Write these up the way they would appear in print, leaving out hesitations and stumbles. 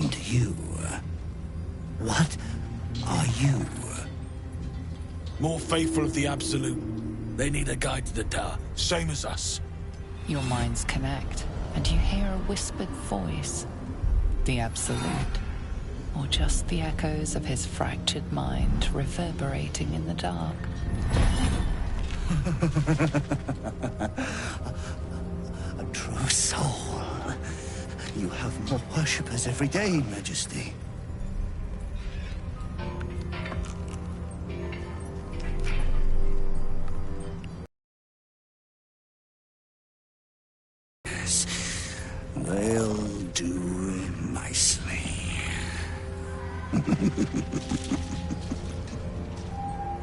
And you... what are you? More faithful of the Absolute. They need a guide to the tower, same as us. Your minds connect, and you hear a whispered voice. The Absolute. Or just the echoes of his fractured mind reverberating in the dark. A true soul. You have more worshippers every day, Majesty. Yes, they'll do nicely.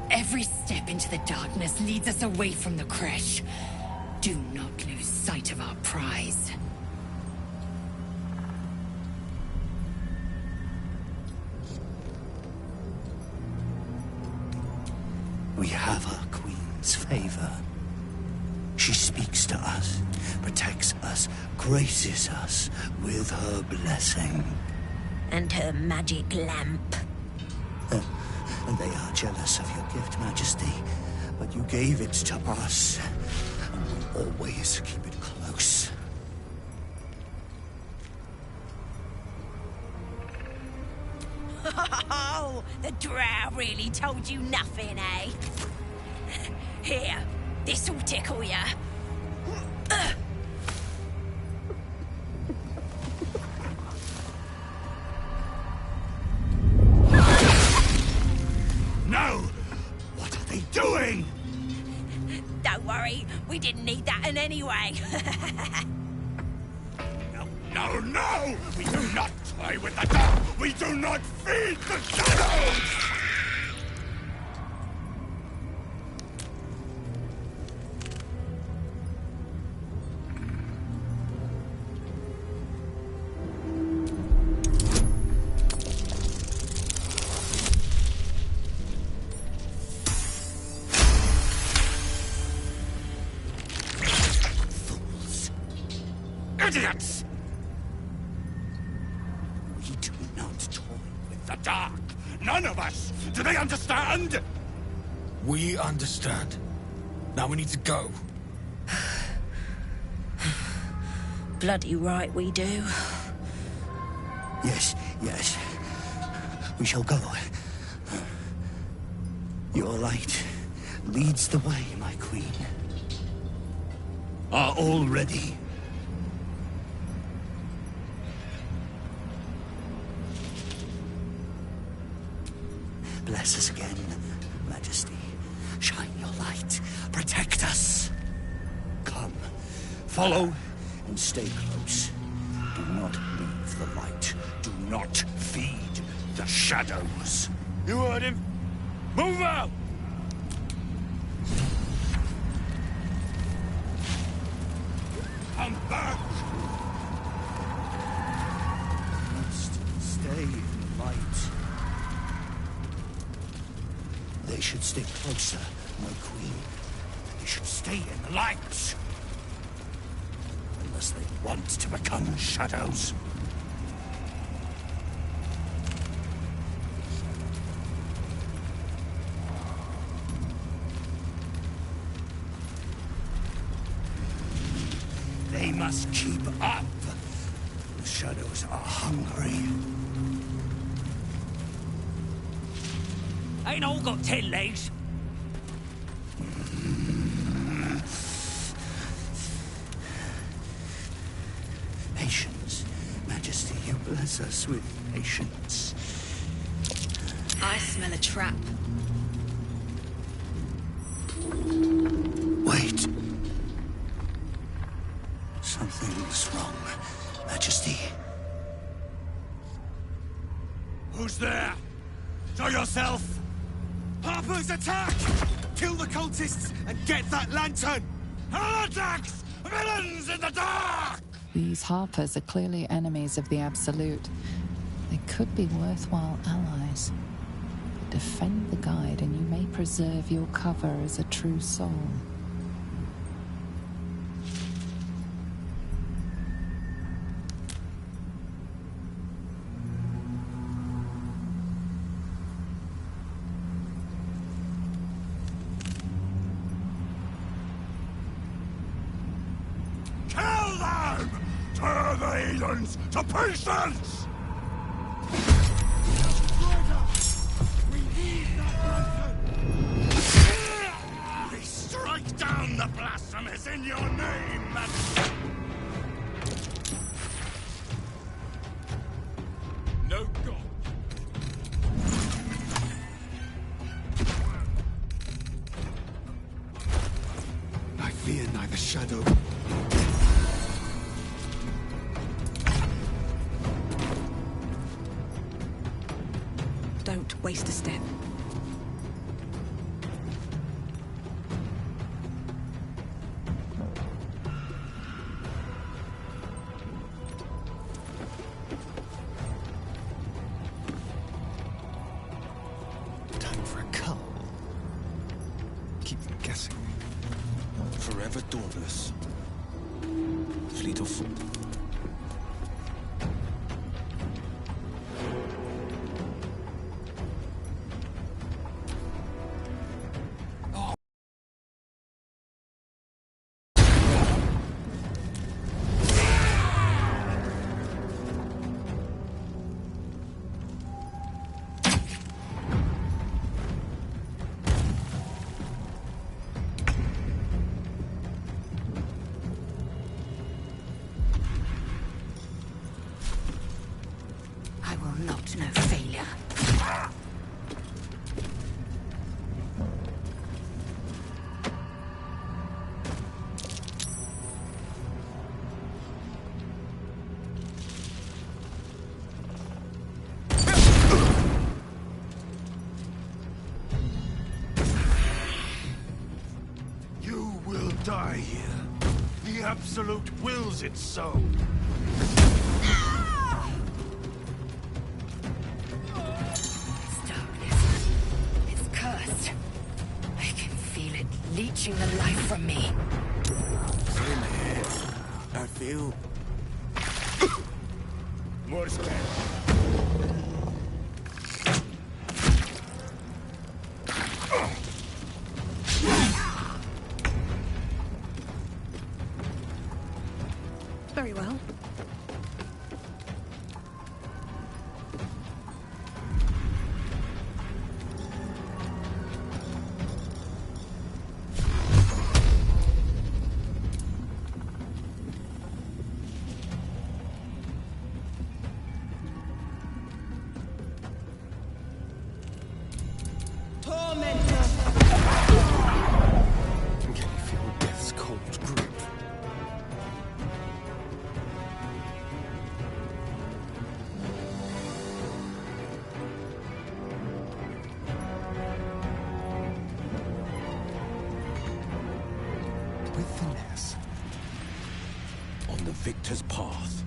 Every step into the darkness leads us away from the crash. Do not lose sight of our prize. We have our queen's favor. She speaks to us, protects us, graces us with her blessing. And her magic lamp. And they are jealous of your gift, Majesty. But you gave it to us. And we'll always keep it close. Oh, the drow really told you nothing, eh? Here, this'll tickle ya. No! What are they doing? Don't worry, we didn't need that in any way. No, no! We do not play with the dark! We do not feed the shadows! Fools! Idiots! We do not toy with the dark. None of us! Do they understand? We understand. Now we need to go. Bloody right we do. Yes, yes. We shall go. Your light leads the way, my queen. Are all ready? Bless us again, Majesty. Shine your light. Protect us. Come. Follow and stay close. Do not leave the light. Do not feed the shadows. You heard him. Move out! Come back! Must stay in the light. They should stay closer, my queen. They should stay in the light. Unless they want to become shadows. They must keep up. The shadows are hungry. Ain't all got 10 legs. Patience. Majesty, you bless us with patience. I smell a trap. Wait. Something's wrong, Majesty. Who's there? Show yourself! Harper's attack! Kill the cultists and get that lantern! Heretics! Villains in the dark! These Harpers are clearly enemies of the Absolute. They could be worthwhile allies. Defend the guide and you may preserve your cover as a true soul. the heathens to pieces! We strike down the blasphemous in your name, Majesty! No God. I fear neither shadow. Don't waste a step. Time for a cull. Keep them guessing. Forever dauntless. Fleet of foot. I will not know failure. You will die here. The Absolute wills it so. It's darkness. It's cursed. I can feel it leeching the life from me. Same here. I feel... More scared. Very well. Can you feel death's cold grip? With finesse. On the victor's path.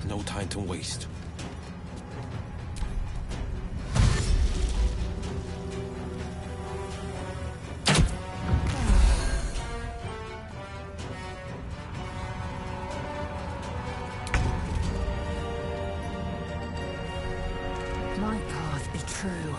No time to waste. My path be true.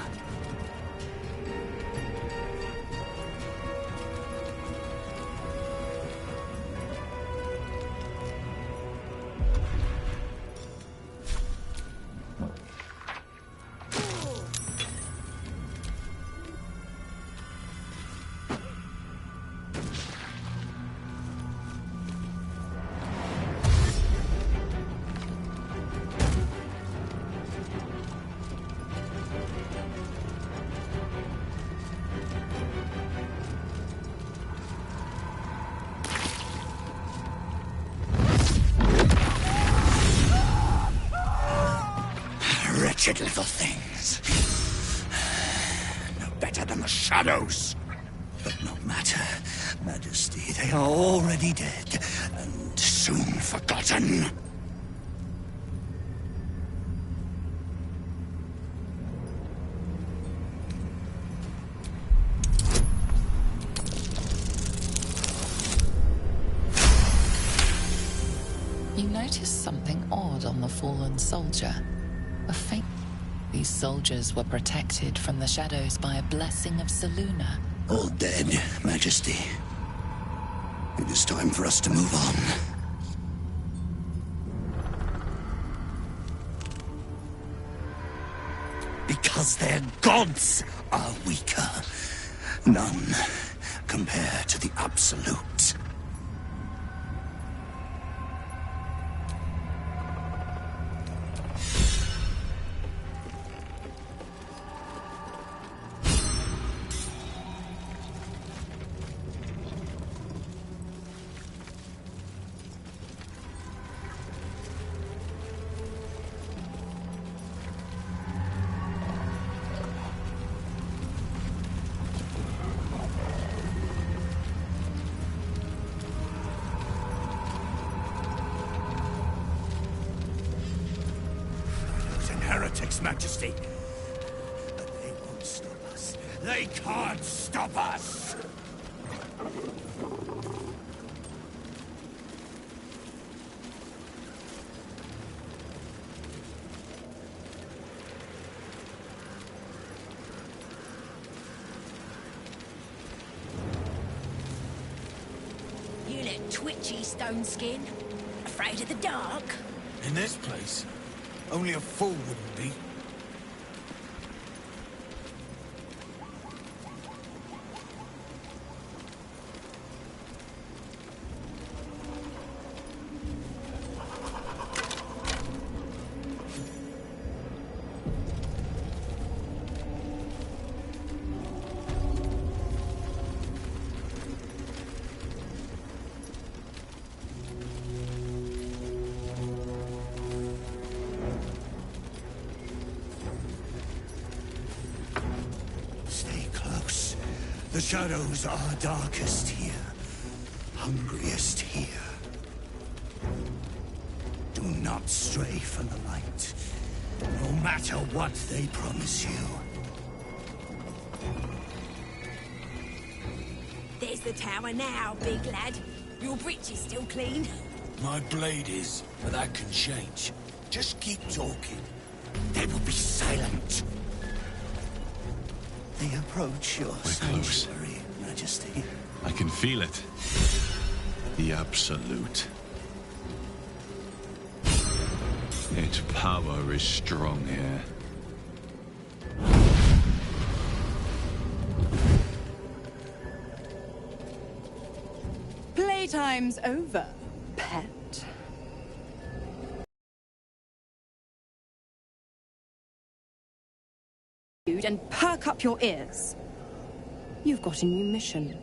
Wretched little things. No better than the shadows. But no matter, Majesty. They are already dead, and soon forgotten. You notice something odd on the fallen soldier. A faint... These soldiers were protected from the shadows by a blessing of Selûne. All dead, Majesty. It is time for us to move on. Because their gods are weaker. None compare to the Absolute. Heretics, Majesty. But they won't stop us. They can't stop us! You look twitchy, Stone Skin. Afraid of the dark? In this place? Only a fool wouldn't be. The shadows are darkest here, hungriest here. Do not stray from the light, no matter what they promise you. There's the tower now, big lad. Your breech is still clean. My blade is, but that can change. Just keep talking. They will be silent. They approach your sanctuary, Majesty. I can feel it. The Absolute. Its power is strong here. Playtime's over, pet. And perk up your ears. You've got a new mission.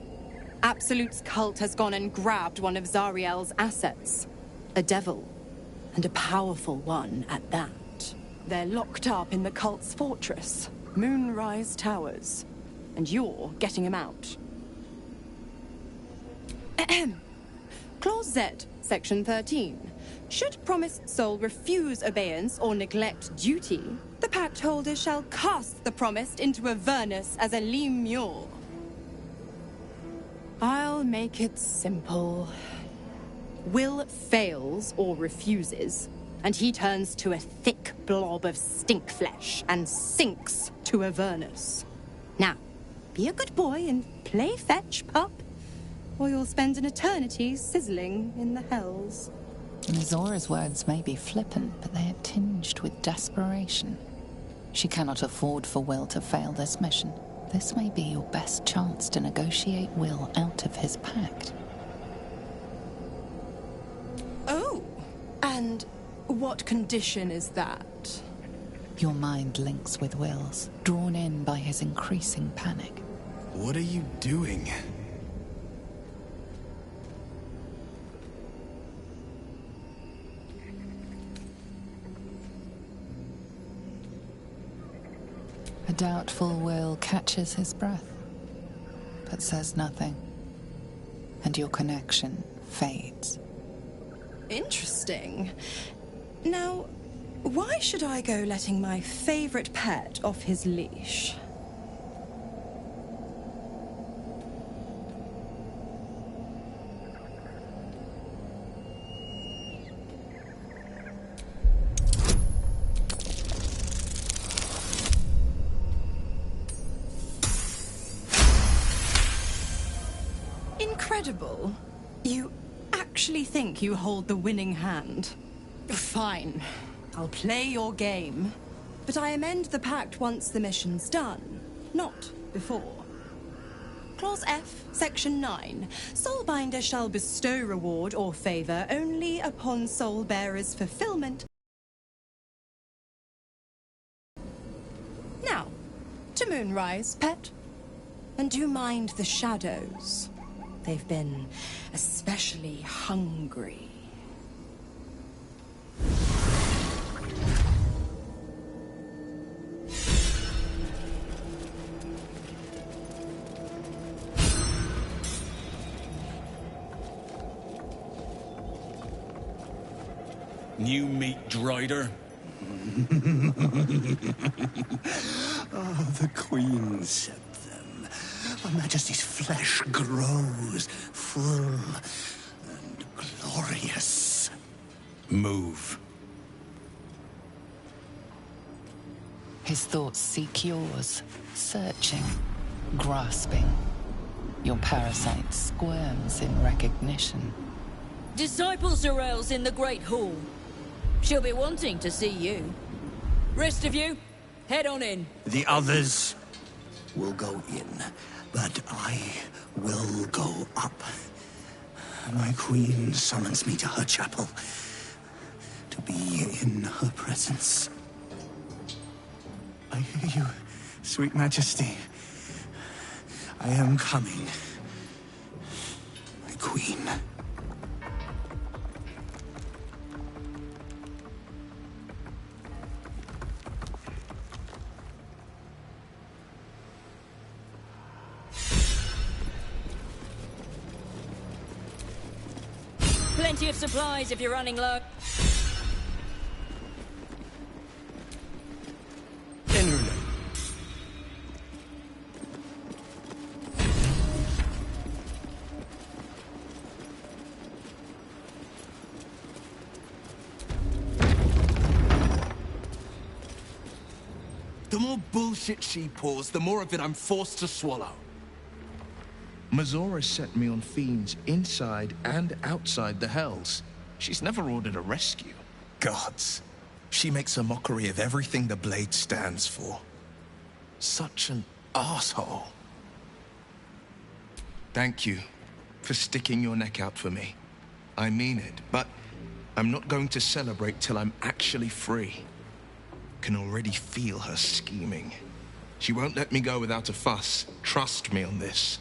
Absolute's cult has gone and grabbed one of Zariel's assets. A devil. And a powerful one at that. They're locked up in the cult's fortress, Moonrise Towers. And you're getting him out. Ahem. Clause Z, Section 13. Should promised soul refuse obeyance or neglect duty, the pact holder shall cast the promised into Avernus as a lemure. I'll make it simple. Will fails or refuses, and he turns to a thick blob of stink flesh and sinks to Avernus. Now, be a good boy and play fetch, pup, or you'll spend an eternity sizzling in the hells. Zora's words may be flippant, but they are tinged with desperation. She cannot afford for Will to fail this mission. This may be your best chance to negotiate Will out of his pact. Oh, and what condition is that? Your mind links with Will's, drawn in by his increasing panic. What are you doing? A doubtful Will catches his breath, but says nothing, and your connection fades. Interesting. Now, why should I go letting my favorite pet off his leash? Incredible. You actually think you hold the winning hand? Fine. I'll play your game. But I amend the pact once the mission's done, not before. Clause F, Section 9. Soulbinder shall bestow reward or favor only upon soul bearer's fulfillment. Now, to Moonrise, pet. And do mind the shadows. They've been especially hungry. New meat drider. Oh, the Queen said them. Her Majesty's flesh grows full and glorious. Move. His thoughts seek yours, searching, grasping. Your parasite squirms in recognition. Disciple Zarel's in the Great Hall. She'll be wanting to see you. Rest of you, head on in. The others will go in, but I will go up. My Queen summons me to her chapel to be in her presence. I hear you, sweet Majesty. I am coming. My Queen. Plenty of supplies if you're running low. In her name. The more bullshit she pours, the more of it I'm forced to swallow. Mazora set me on fiends inside and outside the Hells. She's never ordered a rescue. Gods. She makes a mockery of everything the Blade stands for. Such an asshole. Thank you for sticking your neck out for me. I mean it, but I'm not going to celebrate till I'm actually free. Can already feel her scheming. She won't let me go without a fuss. Trust me on this.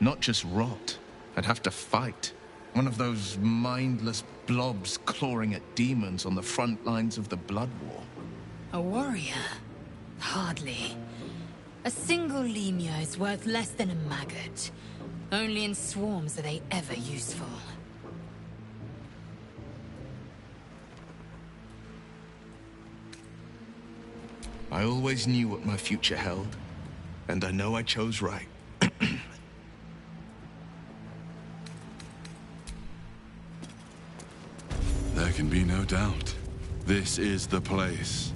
Not just rot. I'd have to fight. One of those mindless blobs clawing at demons on the front lines of the Blood War. A warrior? Hardly. A single lemur is worth less than a maggot. Only in swarms are they ever useful. I always knew what my future held, and I know I chose right. There can be no doubt. This is the place.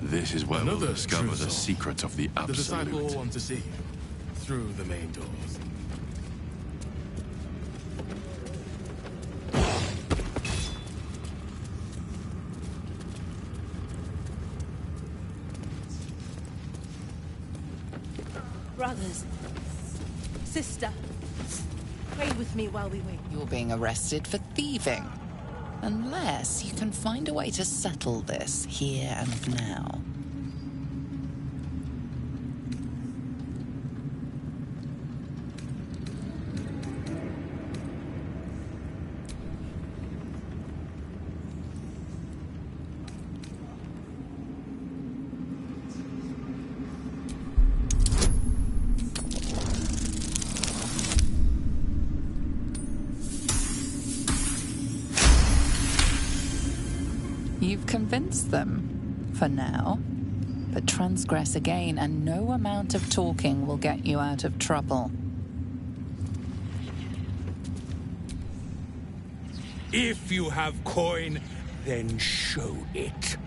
This is where we'll discover the secret of the Absolute. The disciple will want to see you through the main doors. Brothers, sister, pray with me while we wait. You're being arrested for thieving. Unless you can find a way to settle this here and now. You've convinced them, for now. But transgress again, and no amount of talking will get you out of trouble. If you have coin, then show it.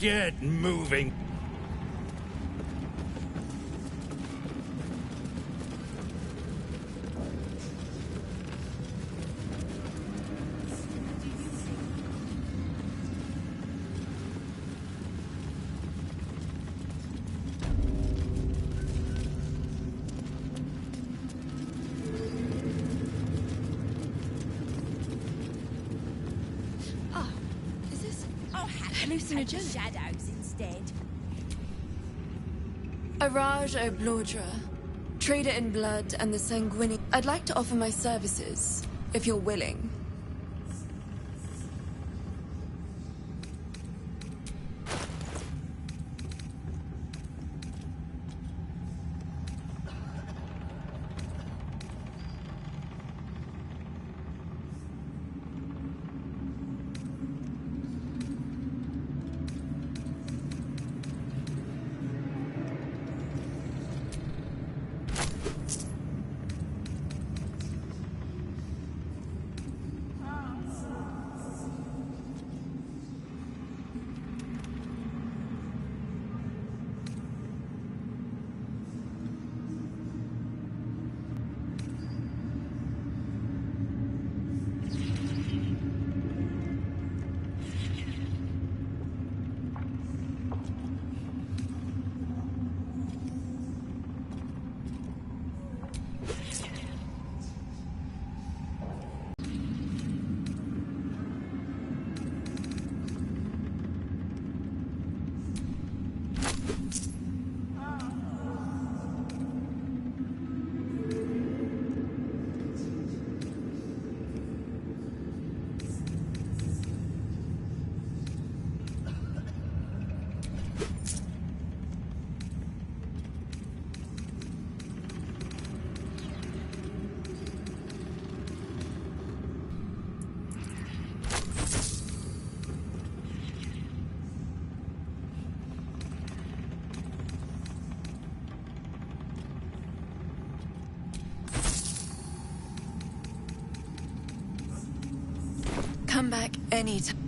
Get moving. Hallucinogenic shadows instead. Araj O'Blordra, trader in blood and the sanguine. I'd like to offer my services, if you're willing. Come back anytime.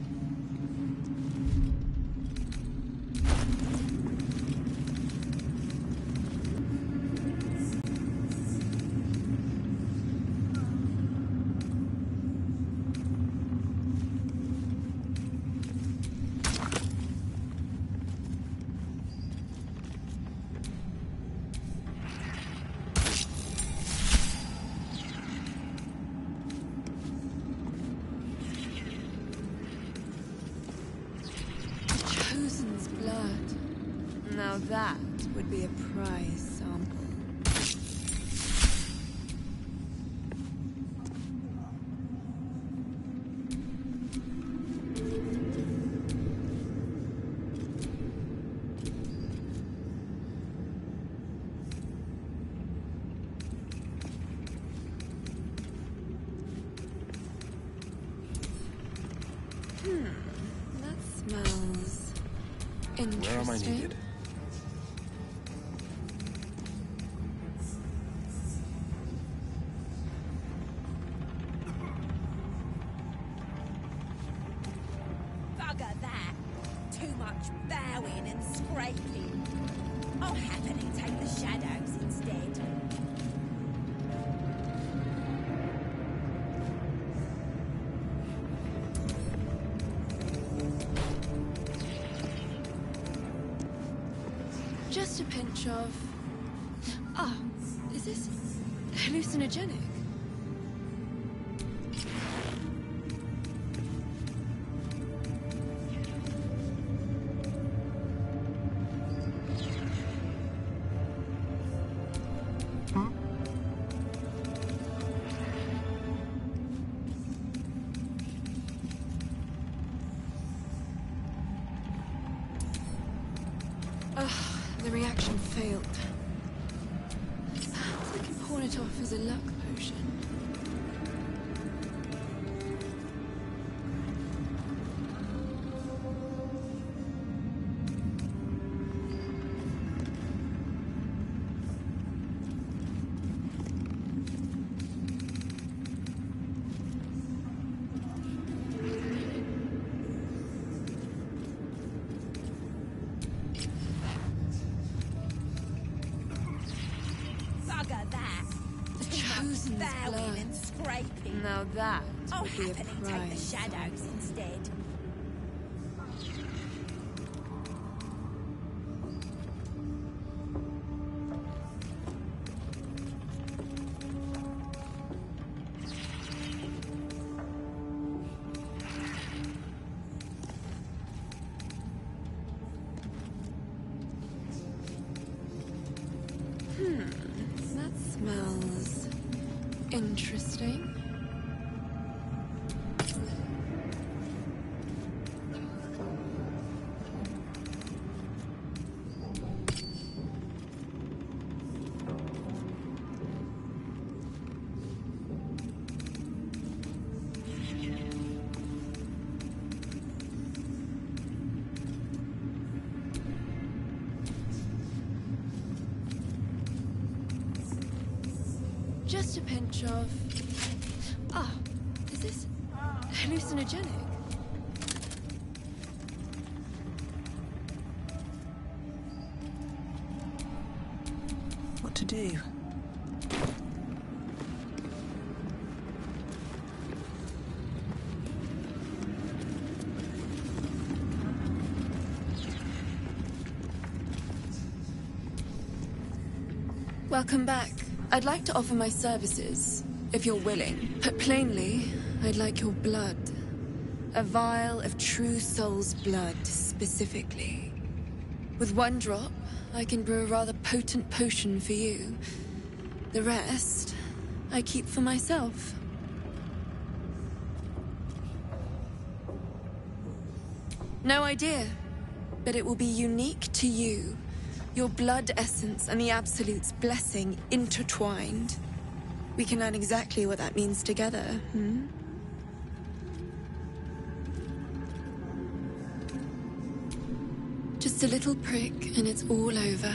Now that would be a prize sample. That smells interesting. Where am I needed? Bugger that. Too much bowing and scraping. I'll happily take the shadows instead. Just a pinch of... Ah, is this hallucinogenic? The reaction failed. Perhaps I can pawn it off as a luck potion. Bugger that. The chosen's Bowing blood. and scraping. Now that I'll would be a happily take the prize. shadows instead. That smells interesting. Just a pinch of... Ah, is this hallucinogenic? What to do? Welcome back. I'd like to offer my services, if you're willing. Put plainly, I'd like your blood. A vial of true soul's blood, specifically. With one drop, I can brew a rather potent potion for you. The rest, I keep for myself. No idea, but it will be unique to you. Your blood essence and the Absolute's blessing intertwined. We can learn exactly what that means together, Just a little prick and it's all over.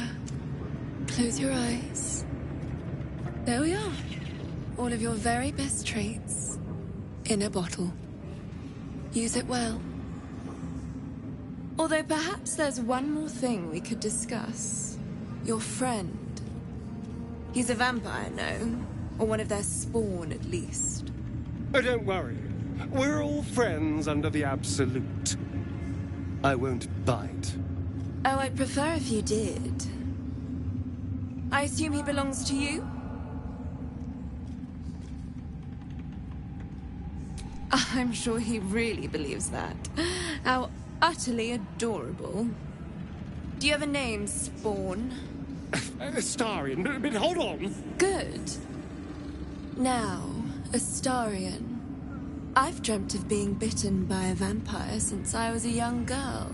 Close your eyes. There we are. All of your very best traits in a bottle. Use it well. Although perhaps there's one more thing we could discuss. Your friend. He's a vampire, no? Or one of their spawn, at least. Oh, don't worry. We're all friends under the Absolute. I won't bite. Oh, I'd prefer if you did. I assume he belongs to you? I'm sure he really believes that. How utterly adorable. Do you have a name, Spawn? Astarion, but hold on. Good. Now, Astarion. I've dreamt of being bitten by a vampire since I was a young girl.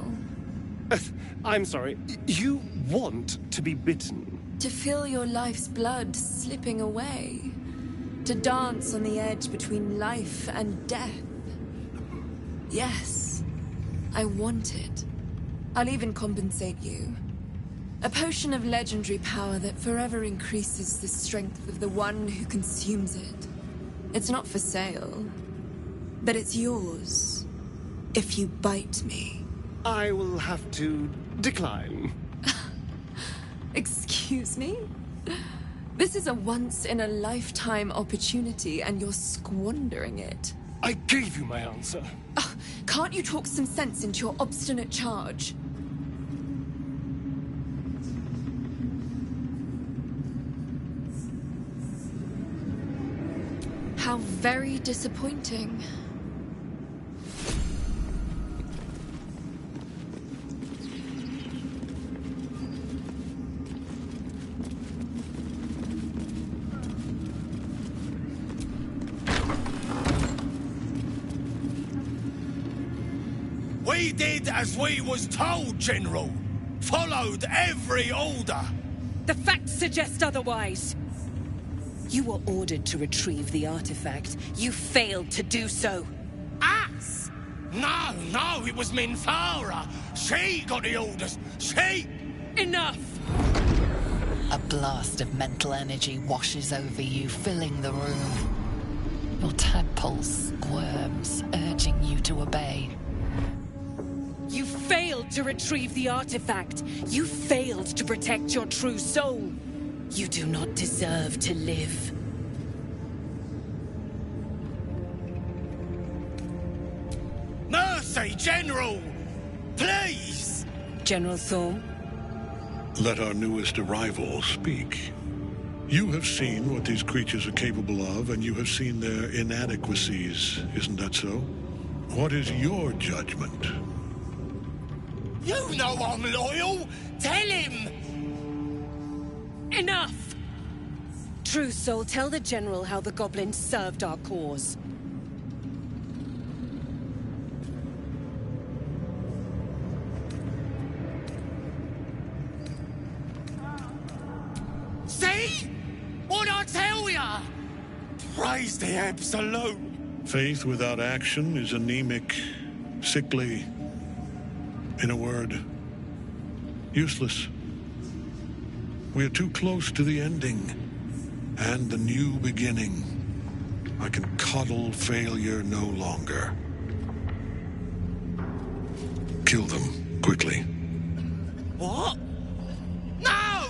I'm sorry, you want to be bitten? To feel your life's blood slipping away. To dance on the edge between life and death. Yes, I want it. I'll even compensate you. A potion of legendary power that forever increases the strength of the one who consumes it. It's not for sale, but it's yours if you bite me. I will have to decline. Excuse me? This is a once-in-a-lifetime opportunity, and you're squandering it. I gave you my answer. Can't you talk some sense into your obstinate charge? How very disappointing. We did as we was told, General. Followed every order. The facts suggest otherwise. You were ordered to retrieve the artifact. You failed to do so. Us? No, it was Minthara. She got the orders. She... Enough! A blast of mental energy washes over you, filling the room. Your tadpole squirms, urging you to obey. You failed to retrieve the artifact. You failed to protect your true soul. You do not deserve to live. Mercy, General! Please! General Thorm? Let our newest arrival speak. You have seen what these creatures are capable of, and you have seen their inadequacies, isn't that so? What is your judgment? You know I'm loyal! Tell him! Enough! True Soul, tell the General how the goblins served our cause. See? What'd I tell ya? Praise the Absolute! Faith without action is anemic, sickly. In a word, useless. We are too close to the ending, and the new beginning. I can coddle failure no longer. Kill them, quickly. What? No!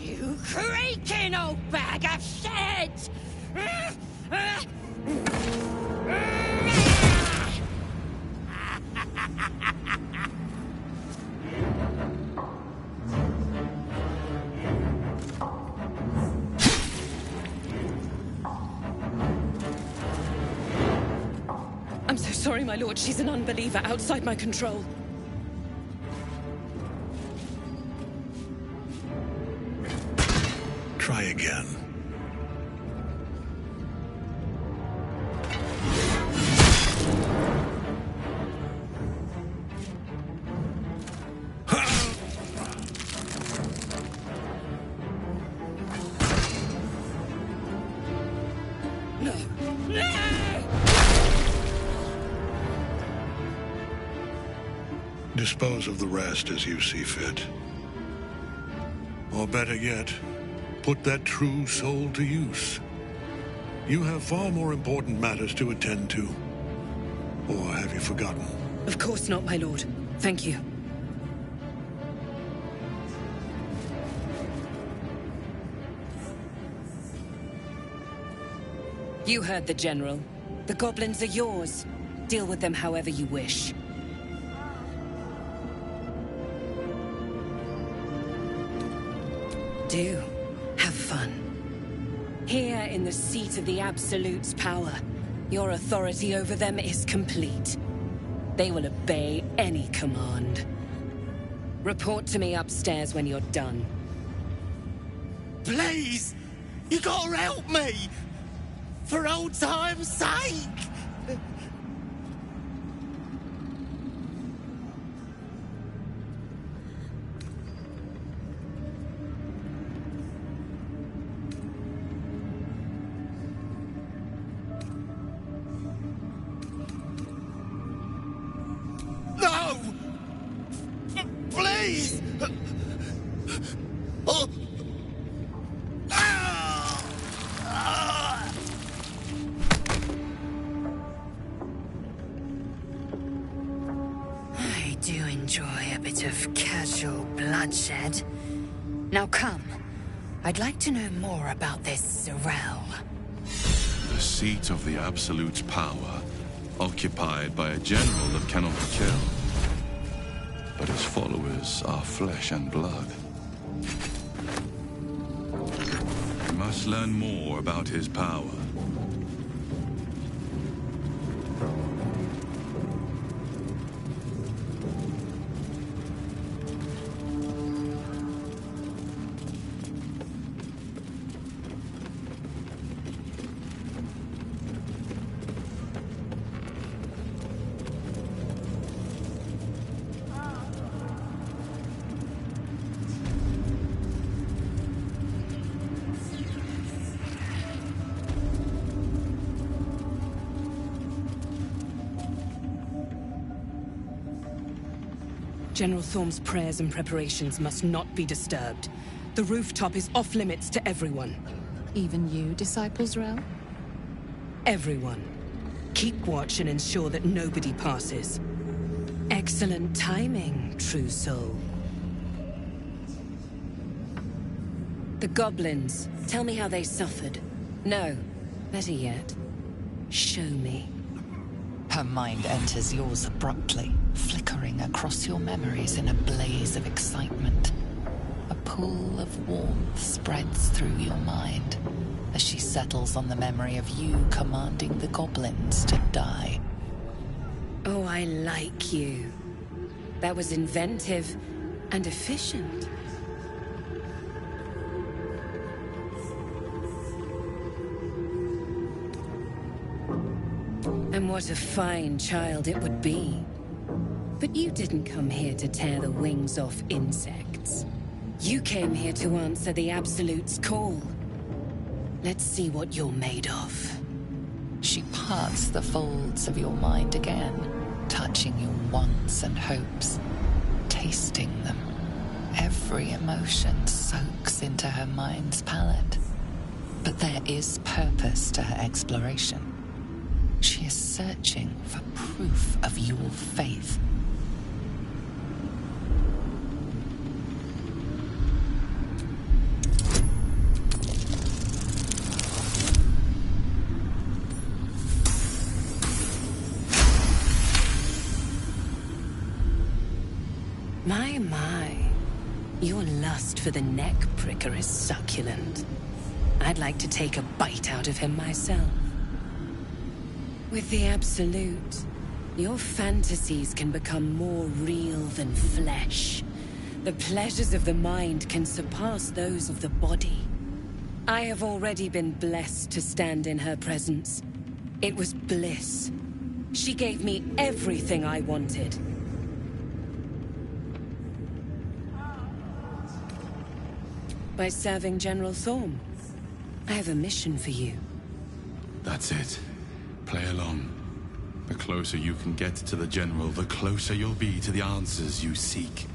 You creaking old bag of shit! I'm so sorry, my lord. She's an unbeliever outside my control. Try again. Dispose of the rest as you see fit. Or better yet, put that true soul to use. You have far more important matters to attend to. Or have you forgotten? Of course not, my lord. Thank you. You heard the General. The goblins are yours. Deal with them however you wish. Do. Have fun. Here in the seat of the Absolute's power, your authority over them is complete. They will obey any command. Report to me upstairs when you're done. Please! You gotta help me! For old time's sake! No! Please! Oh. I do enjoy a bit of casual bloodshed. Now come. I'd like to know more about this Zarel. The seat of the Absolute's power, occupied by a general that cannot be killed. But his followers are flesh and blood. We must learn more about his power. General Thorm's prayers and preparations must not be disturbed. The rooftop is off limits to everyone. Even you, Disciple Zarel? Everyone. Keep watch and ensure that nobody passes. Excellent timing, True Soul. The goblins. Tell me how they suffered. No, better yet, show me. Her mind enters yours abruptly, flickering across your memories in a blaze of excitement. A pool of warmth spreads through your mind as she settles on the memory of you commanding the goblins to die. Oh, I like you. That was inventive and efficient. And what a fine child it would be. But you didn't come here to tear the wings off insects. You came here to answer the Absolute's call. Let's see what you're made of. She parts the folds of your mind again, touching your wants and hopes, tasting them. Every emotion soaks into her mind's palate. But there is purpose to her exploration. She is searching for proof of your faith. My. Your lust for the neck pricker is succulent. I'd like to take a bite out of him myself. With the Absolute, your fantasies can become more real than flesh. The pleasures of the mind can surpass those of the body. I have already been blessed to stand in her presence. It was bliss. She gave me everything I wanted. By serving General Thorm, I have a mission for you. That's it. Play along. The closer you can get to the General, the closer you'll be to the answers you seek.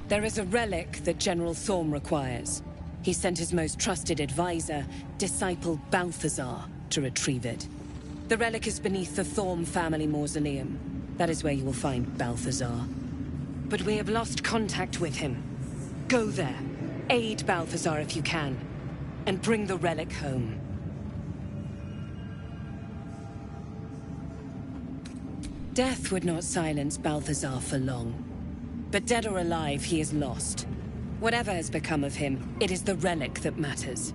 There is a relic that General Thorm requires. He sent his most trusted advisor, disciple Balthazar, to retrieve it. The relic is beneath the Thorm family mausoleum. That is where you will find Balthazar. But we have lost contact with him. Go there, aid Balthazar if you can, and bring the relic home. Death would not silence Balthazar for long. But dead or alive, he is lost. Whatever has become of him, it is the relic that matters.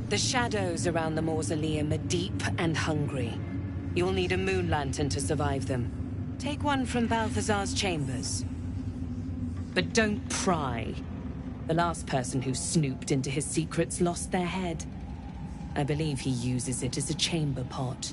The shadows around the mausoleum are deep and hungry. You'll need a moon lantern to survive them. Take one from Balthazar's chambers. But don't pry. The last person who snooped into his secrets lost their head. I believe he uses it as a chamber pot.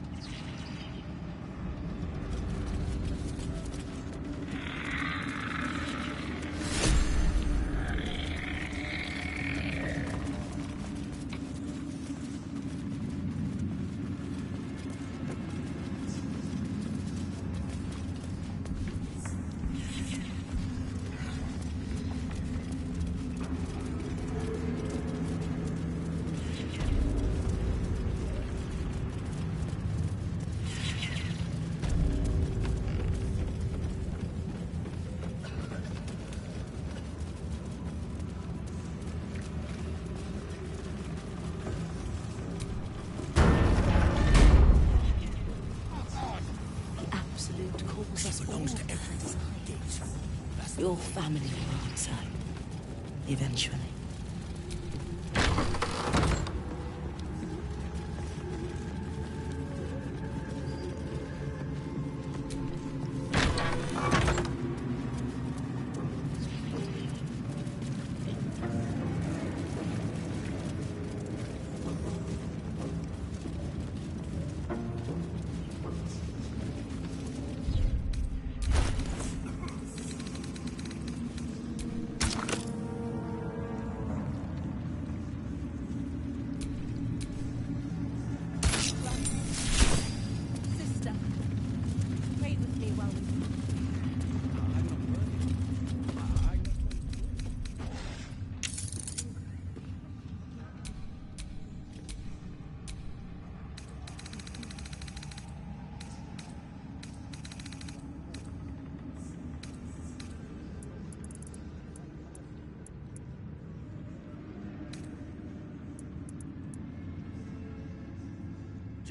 Your family will answer. Eventually.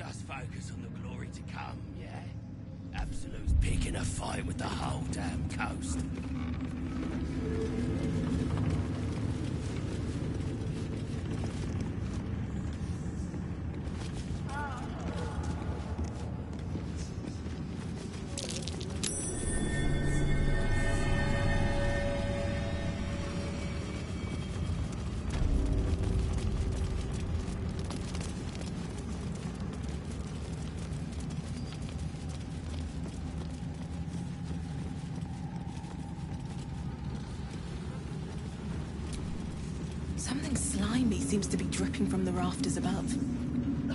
just focus on the glory to come, yeah? Absolute's picking a fight with the whole damn coast. Something slimy seems to be dripping from the rafters above. The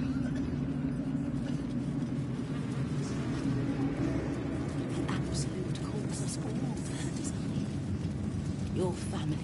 Absolute calls us all to design. Your family.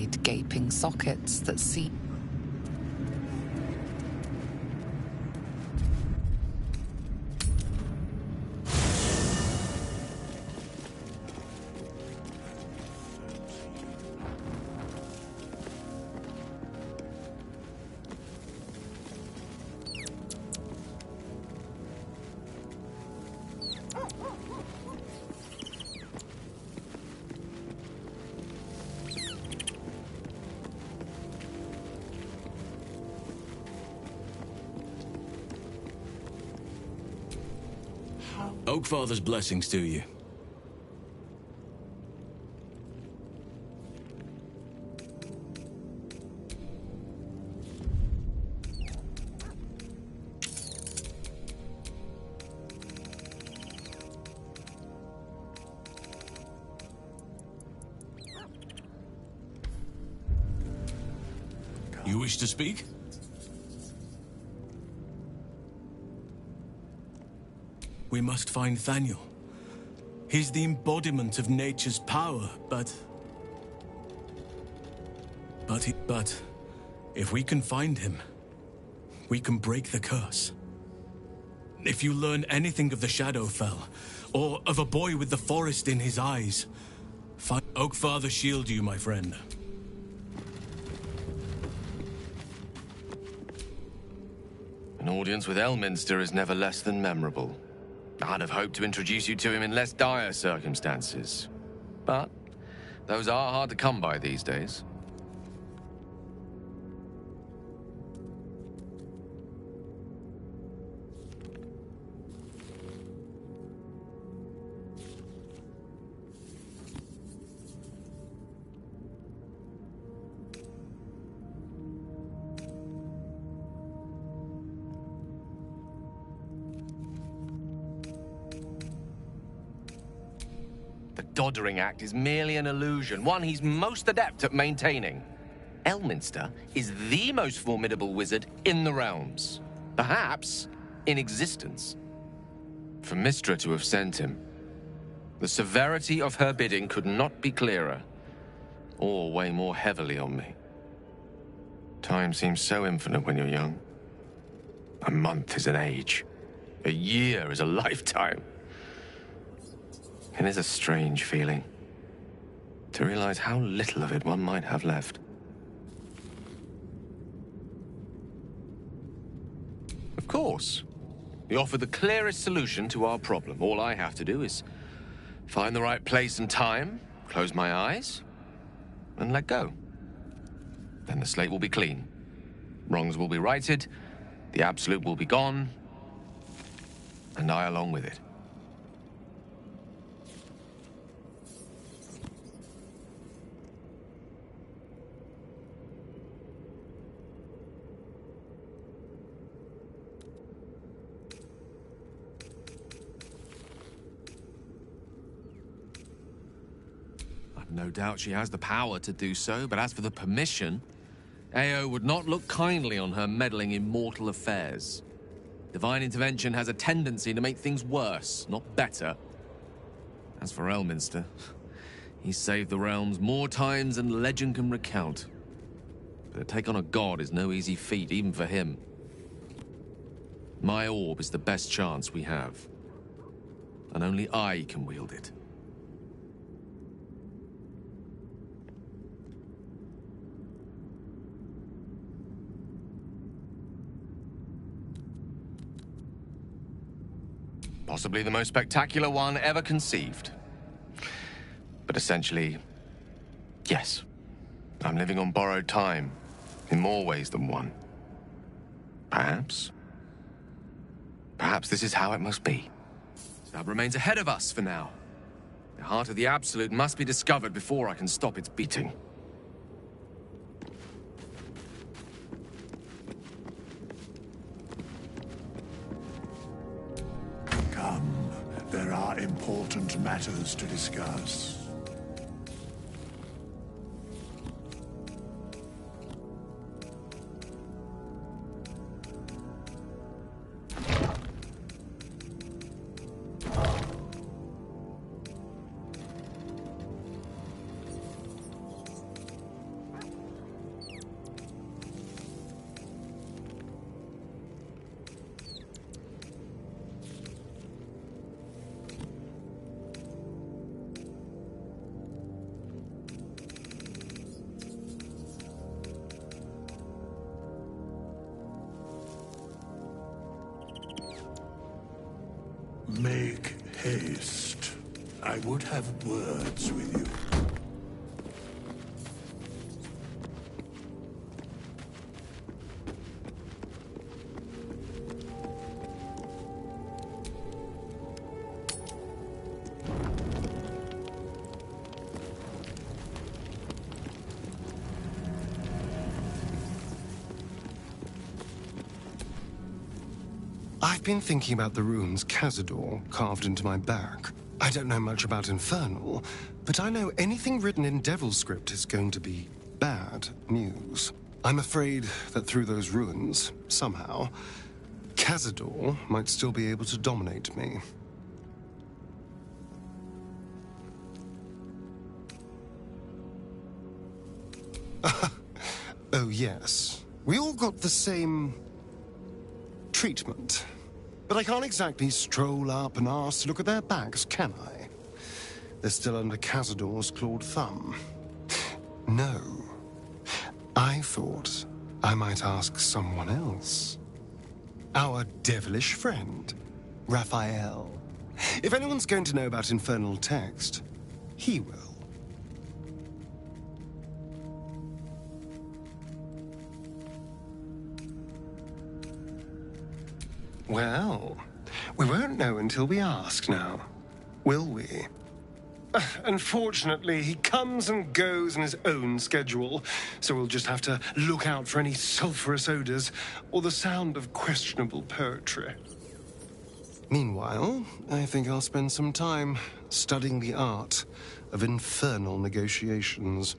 wide, gaping sockets that see. Oakfather's blessings to you. You wish to speak? We must find Thaniel. He's the embodiment of nature's power, but if we can find him, we can break the curse. If you learn anything of the Shadowfell, or of a boy with the forest in his eyes, find Oakfather shield you, my friend. An audience with Elminster is never less than memorable. I'd have hoped to introduce you to him in less dire circumstances. But those are hard to come by these days. Doddering act is merely an illusion, one he's most adept at maintaining. Elminster is the most formidable wizard in the realms. Perhaps in existence. For Mystra to have sent him, the severity of her bidding could not be clearer, or weigh more heavily on me. Time seems so infinite when you're young. A month is an age. A year is a lifetime. It is a strange feeling, to realize how little of it one might have left. Of course, you offer the clearest solution to our problem. All I have to do is find the right place and time, close my eyes, and let go. Then the slate will be clean. Wrongs will be righted, the Absolute will be gone, and I along with it. No doubt she has the power to do so, but as for the permission, Ao would not look kindly on her meddling in mortal affairs. Divine intervention has a tendency to make things worse, not better. As for Elminster, he's saved the realms more times than legend can recount. But to take on a god is no easy feat, even for him. My orb is the best chance we have, and only I can wield it. Possibly the most spectacular one ever conceived. But essentially, yes. I'm living on borrowed time, in more ways than one. Perhaps this is how it must be. That remains ahead of us for now. The heart of the Absolute must be discovered before I can stop its beating. There are important matters to discuss. Make haste. I would have words with you. I've been thinking about the runes Cazador carved into my back. I don't know much about Infernal, but I know anything written in Devil script is going to be bad news. I'm afraid that through those runes, somehow, Cazador might still be able to dominate me. Oh yes, we all got the same treatment. But I can't exactly stroll up and ask to look at their backs, can I? They're still under Cazador's clawed thumb. No. I thought I might ask someone else. Our devilish friend, Raphael. If anyone's going to know about infernal text, he will. Well, we won't know until we ask now, will we? Unfortunately, he comes and goes on his own schedule, so we'll just have to look out for any sulphurous odors or the sound of questionable poetry. Meanwhile, I think I'll spend some time studying the art of infernal negotiations.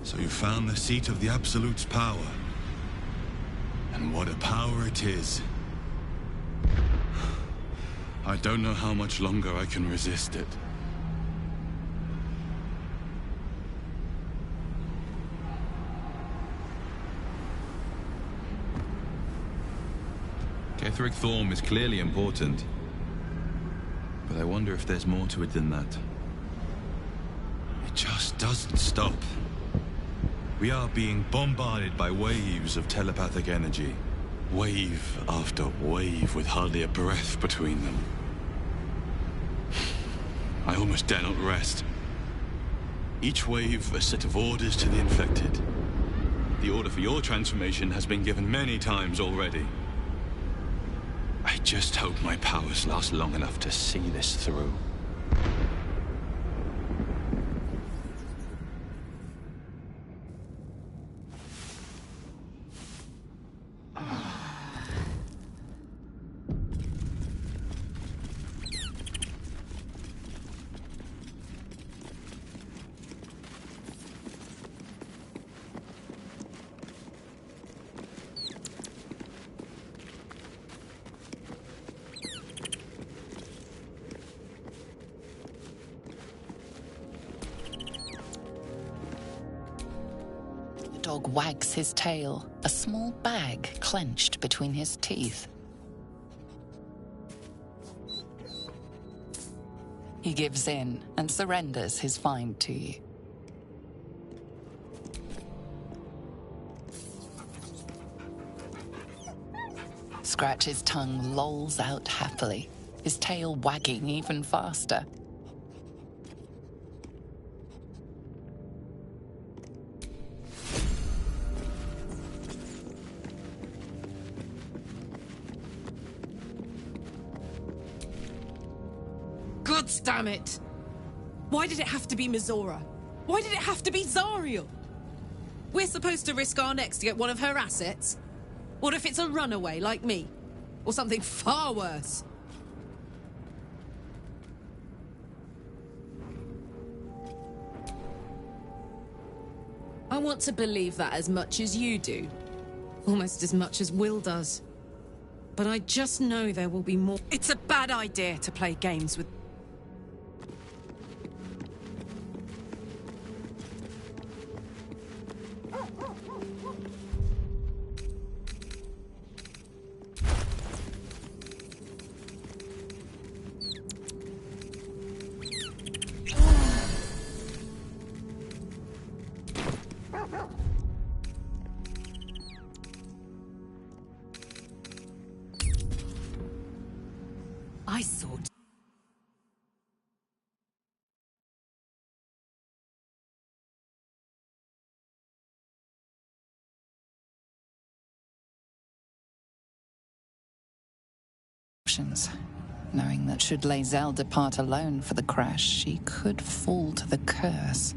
So you found the seat of the Absolute's power. And what a power it is. I don't know how much longer I can resist it. Ketheric Thorm is clearly important. But I wonder if there's more to it than that. It just doesn't stop. We are being bombarded by waves of telepathic energy. Wave after wave with hardly a breath between them. I almost dare not rest. Each wave a set of orders to the infected. The order for your transformation has been given many times already. I just hope my powers last long enough to see this through. The dog wags his tail, a small bag clenched between his teeth. He gives in and surrenders his find to you. Scratch's tongue lolls out happily, his tail wagging even faster. Gods damn it! Why did it have to be Mizora? Why did it have to be Zariel? We're supposed to risk our necks to get one of her assets? What if it's a runaway like me? Or something far worse? I want to believe that as much as you do. Almost as much as Will does. But I just know there will be more. It's a bad idea to play games with. I saw. Knowing that should Lae'zel depart alone for the crash, she could fall to the curse.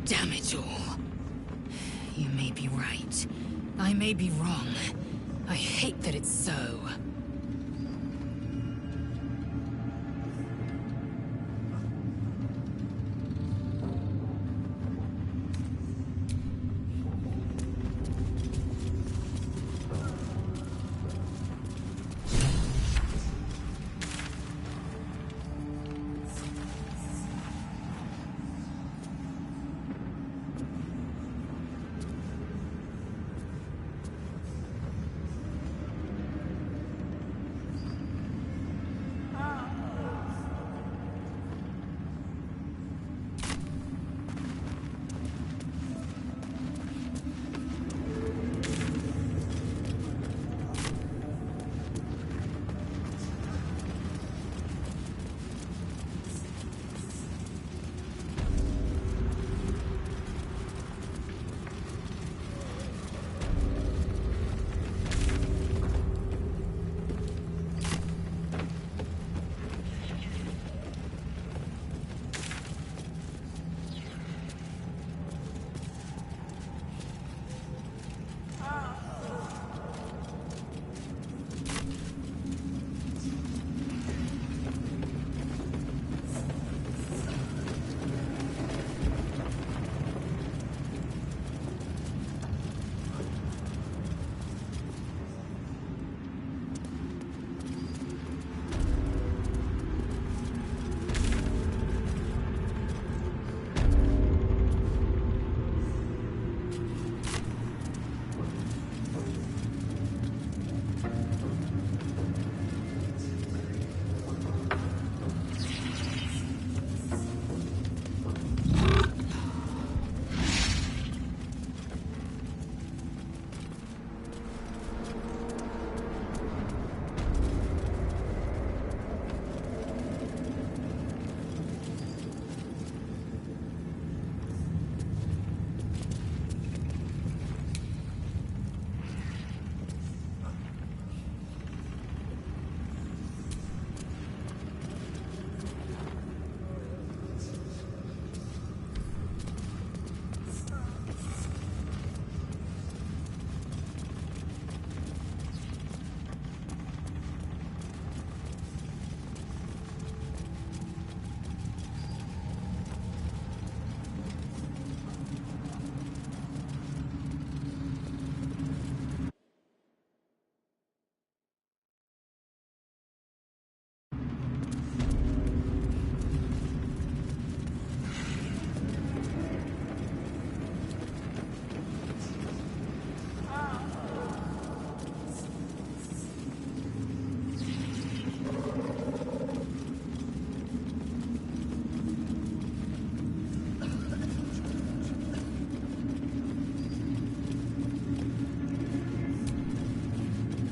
Damn it all. You may be right. I may be wrong. I hate that it's so.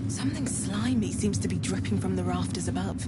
Something slimy seems to be dripping from the rafters above.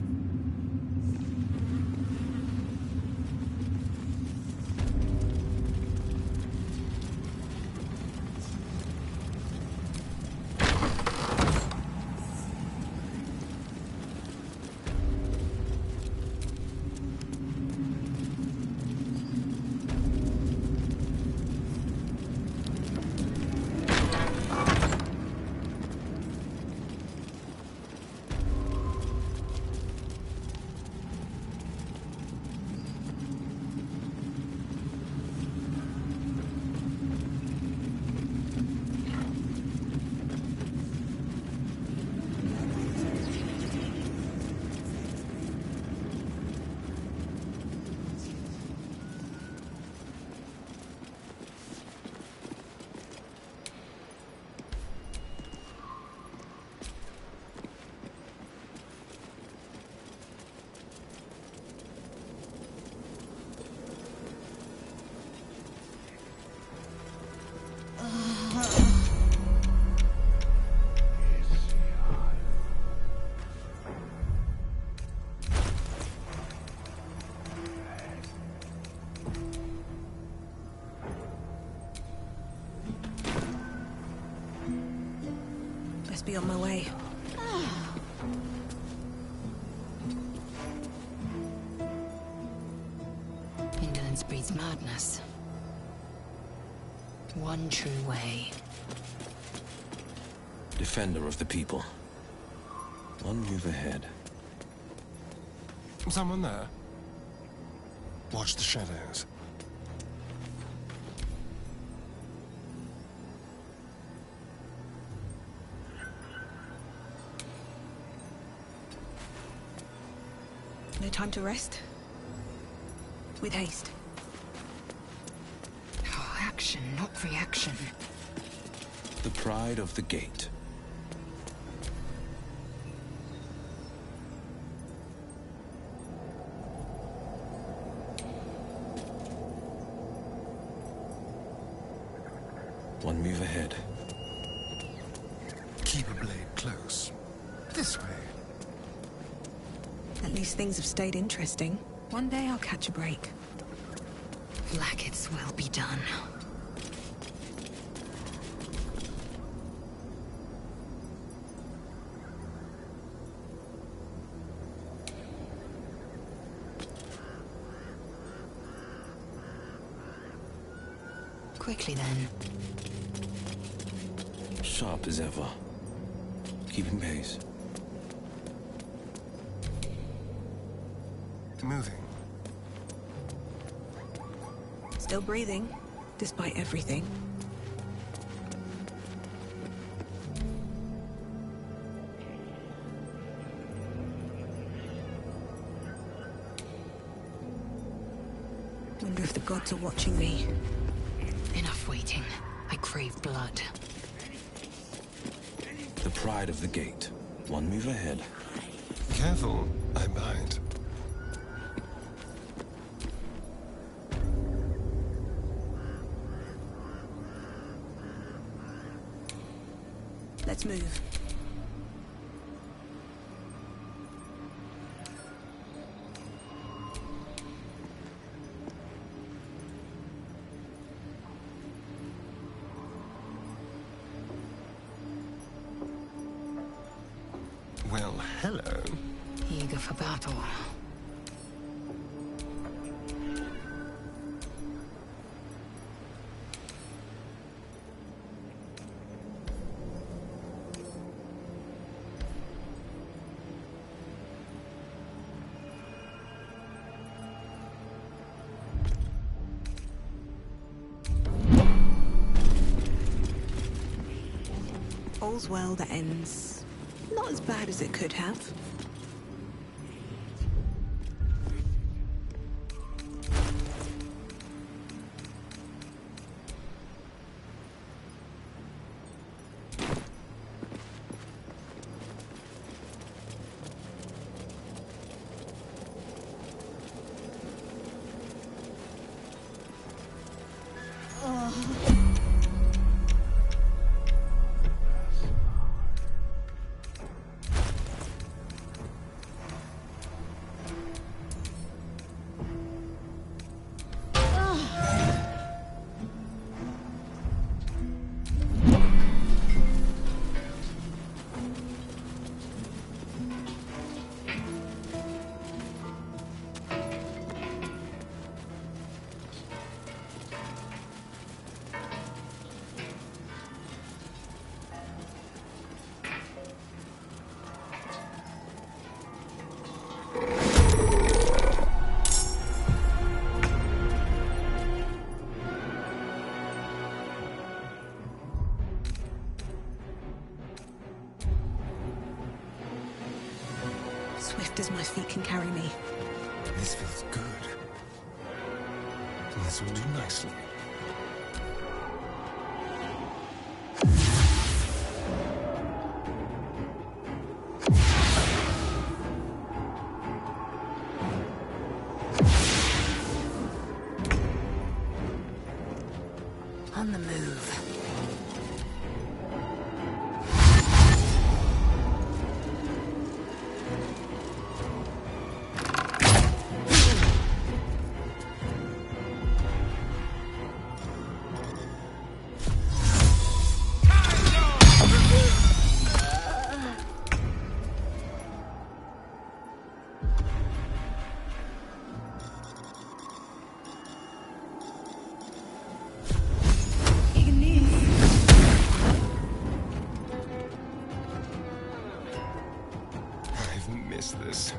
be on my way. Indolence breeds madness. One true way. Defender of the people. One move ahead. Someone there? Watch the shadows. No time to rest? With haste. Oh, action, not reaction. The pride of the gate. One move ahead. Keep a blade close. This way. At least things have stayed interesting. One day I'll catch a break. Blackets will be done. Quickly then. Sharp as ever. Keeping pace. Moving. Still breathing, despite everything. Wonder if the gods are watching me. Enough waiting. I crave blood. The pride of the gate. One move ahead. Careful, I bite. Let's move. Well, hello. Eager for battle. All's well that ends not as bad as it could have. Swift as my feet can carry me. This feels good. This will do nicely. On the move. is this?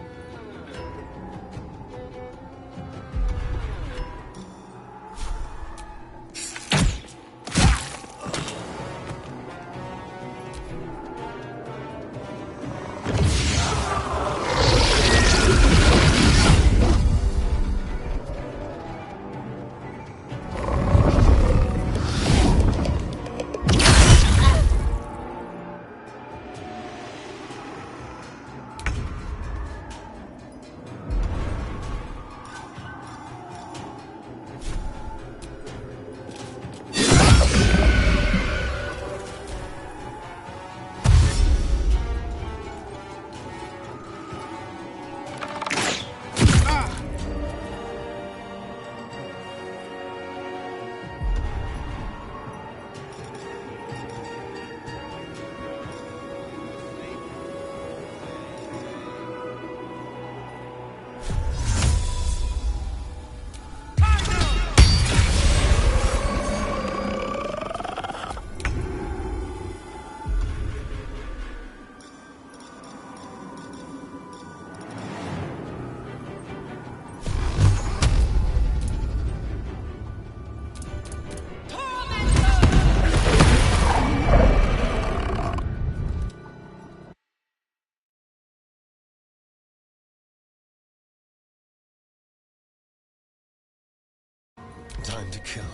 Time to kill.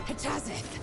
Hatazeth!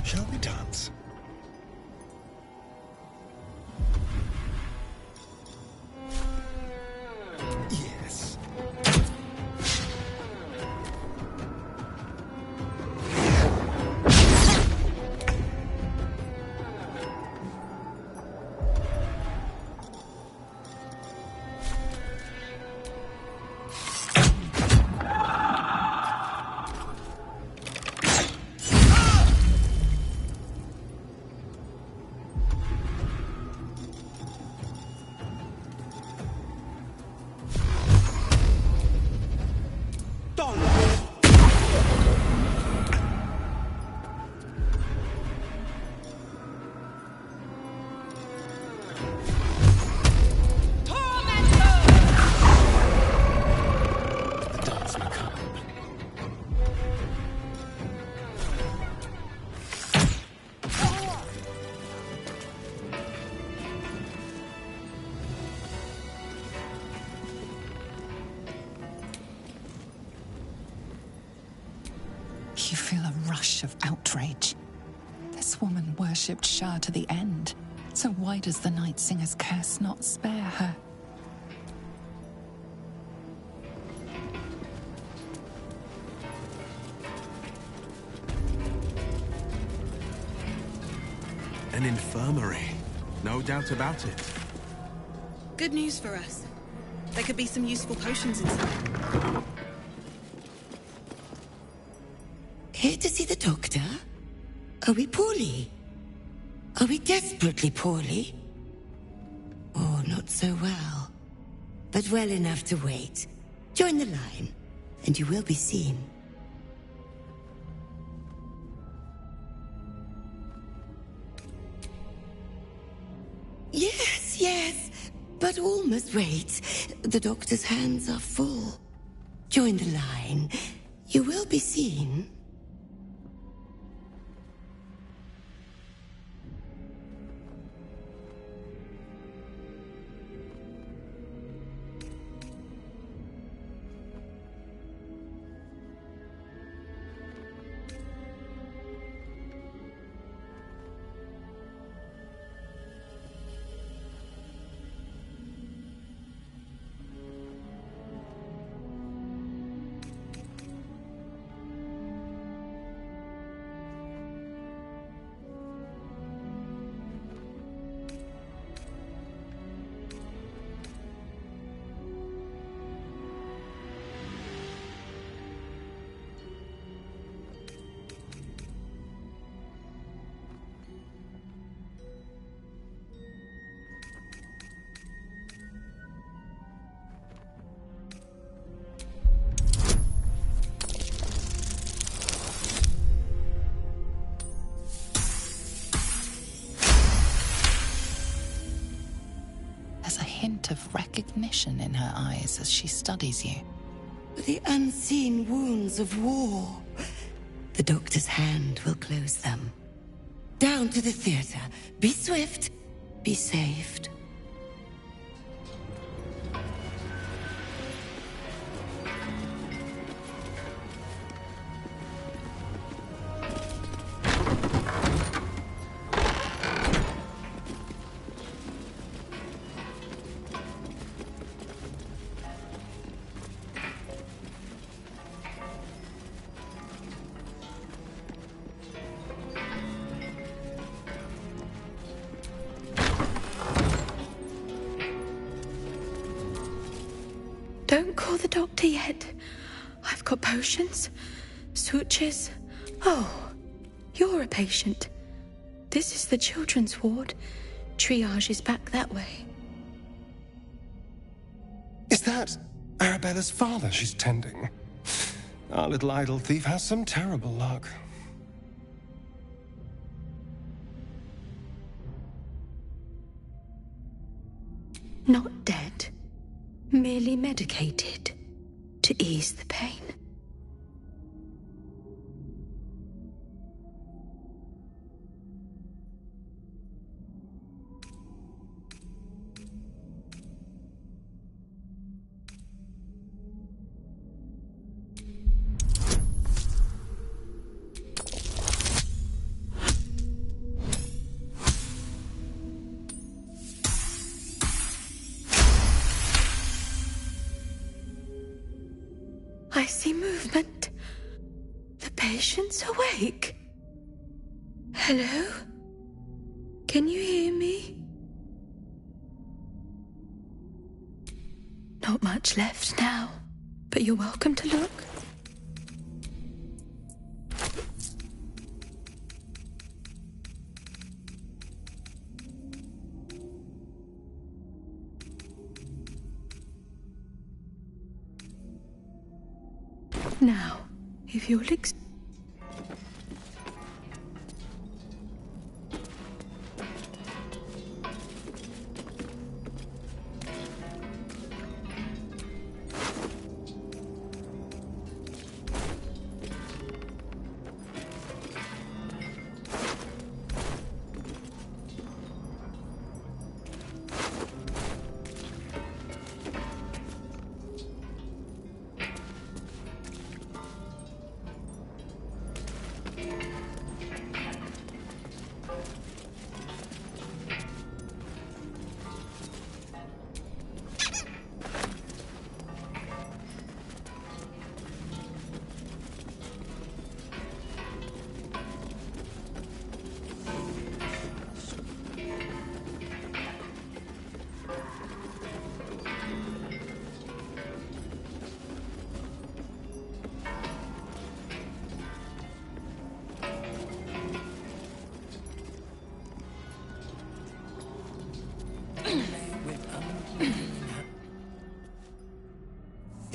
Shall we dance? Yes. You feel a rush of outrage. This woman worshipped Shah to the end. So why does the Night Singer's curse not spare her? An infirmary. No doubt about it. Good news for us. There could be some useful potions inside. Here to see the doctor? Are we poorly? Are we desperately poorly? Oh, not so well. But well enough to wait. Join the line, and you will be seen. Yes, but all must wait. The doctor's hands are full. Join the line. You will be seen. Of recognition in her eyes as she studies you. The unseen wounds of war. The doctor's hand will close them. Down to the theater. Be swift. Be saved. Don't call the doctor yet. I've got potions, sutures. Oh, you're a patient. This is the children's ward. Triage is back that way. Is that Arabella's father she's tending? Our little idol thief has some terrible luck. Not dead. Merely medicated to ease the pain. I see movement. The patient's awake. Hello? Can you hear me? Not much left now, but you're welcome to look. Now, if you'll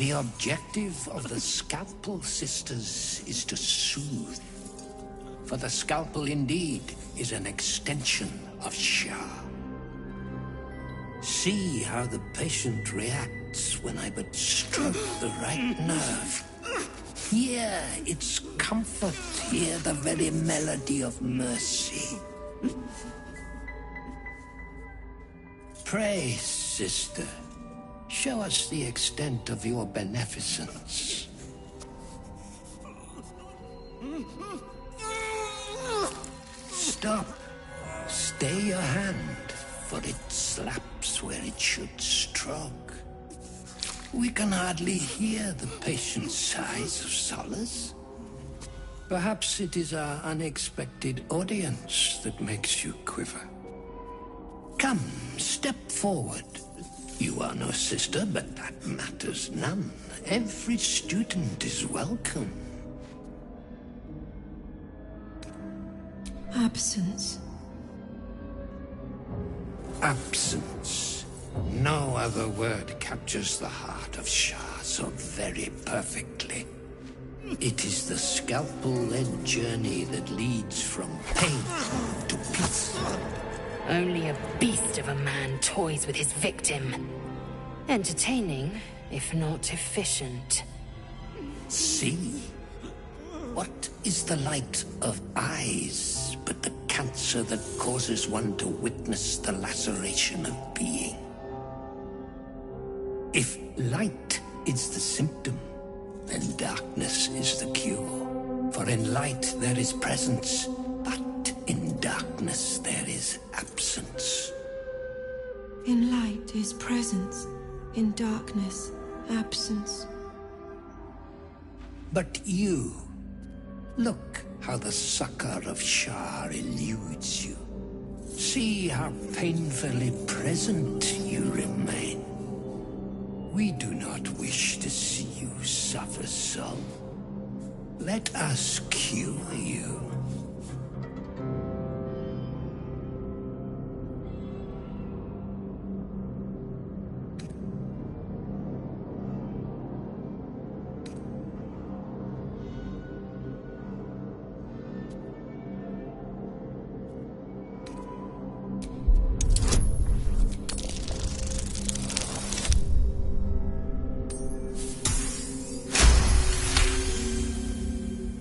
The objective of the Scalpel Sisters is to soothe. For the scalpel indeed is an extension of Shah. See how the patient reacts when I but stroke the right nerve. Hear its comfort, hear the very melody of mercy. Pray, sister, show us the extent of your beneficence. Stop. Stay your hand, for it slaps where it should stroke. We can hardly hear the patient's sighs of solace. Perhaps it is our unexpected audience that makes you quiver. Come, step forward. You are no sister, but that matters none. Every student is welcome. Absence. Absence. No other word captures the heart of Shah so very perfectly. It is the scalpel-led journey that leads from pain to peace. Only a beast of a man toys with his victim. Entertaining, if not efficient. See? What is the light of eyes but the cancer that causes one to witness the laceration of being? If light is the symptom, then darkness is the cure. For in light there is presence, but in darkness there is absence. In light is presence, in darkness, absence. But you, look how the succor of Shah eludes you. See how painfully present you remain. We do not wish to see you suffer so. Let us cure you.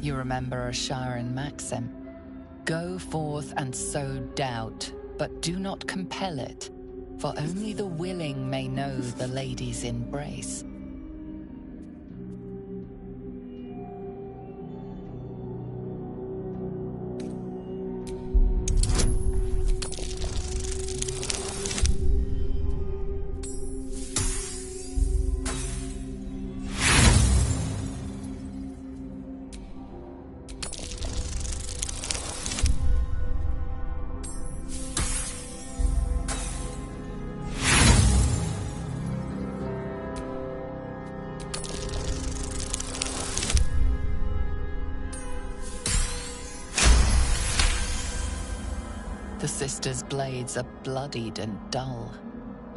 You remember Asharan maxim. Go forth and sow doubt, but do not compel it, for only the willing may know the lady's embrace. The sisters' blades are bloodied and dull.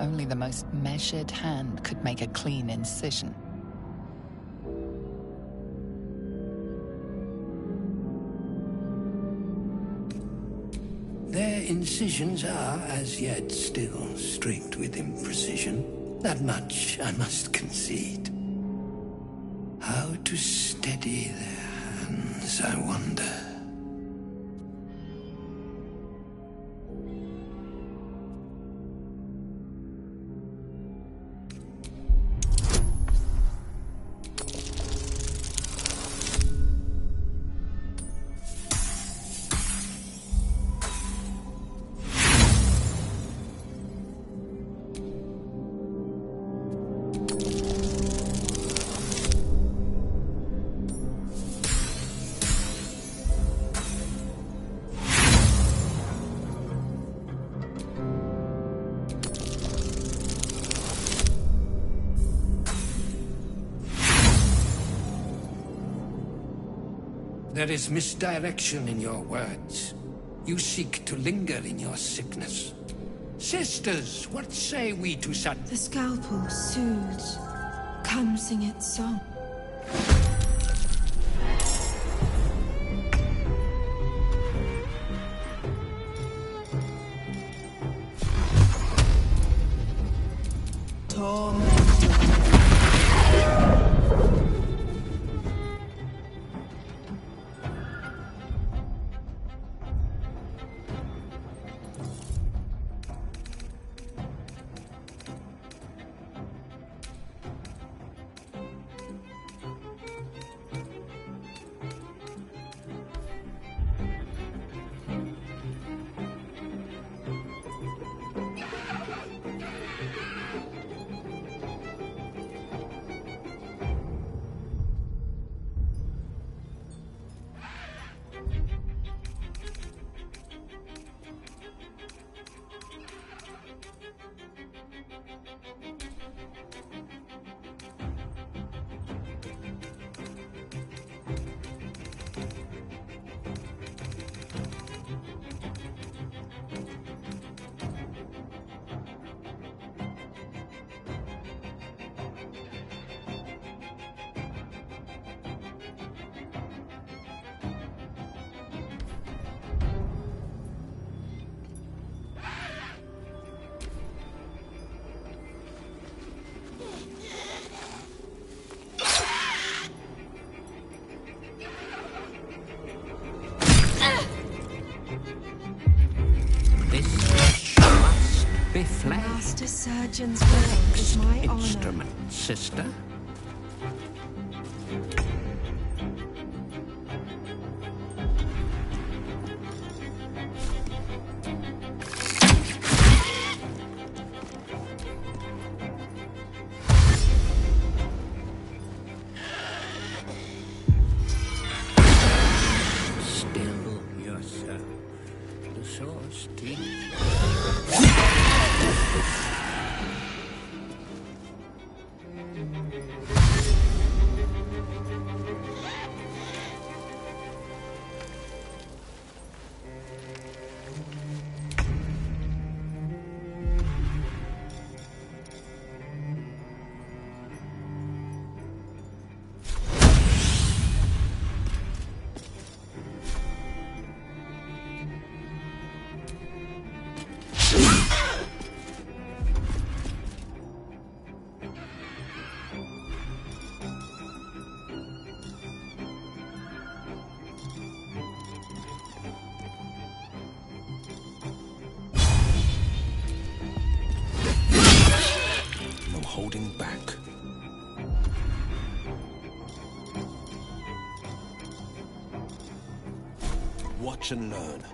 Only the most measured hand could make a clean incision. Their incisions are, as yet, still streaked with imprecision. That much I must concede. How to steady their hands, I wonder. There is misdirection in your words. You seek to linger in your sickness. Sisters, what say we to such... The scalpel soothes, Come sing its song. Master Surgeon's work is my honor. Instrument, sister. Still yourself. The source teeth. Holding back. Watch and learn.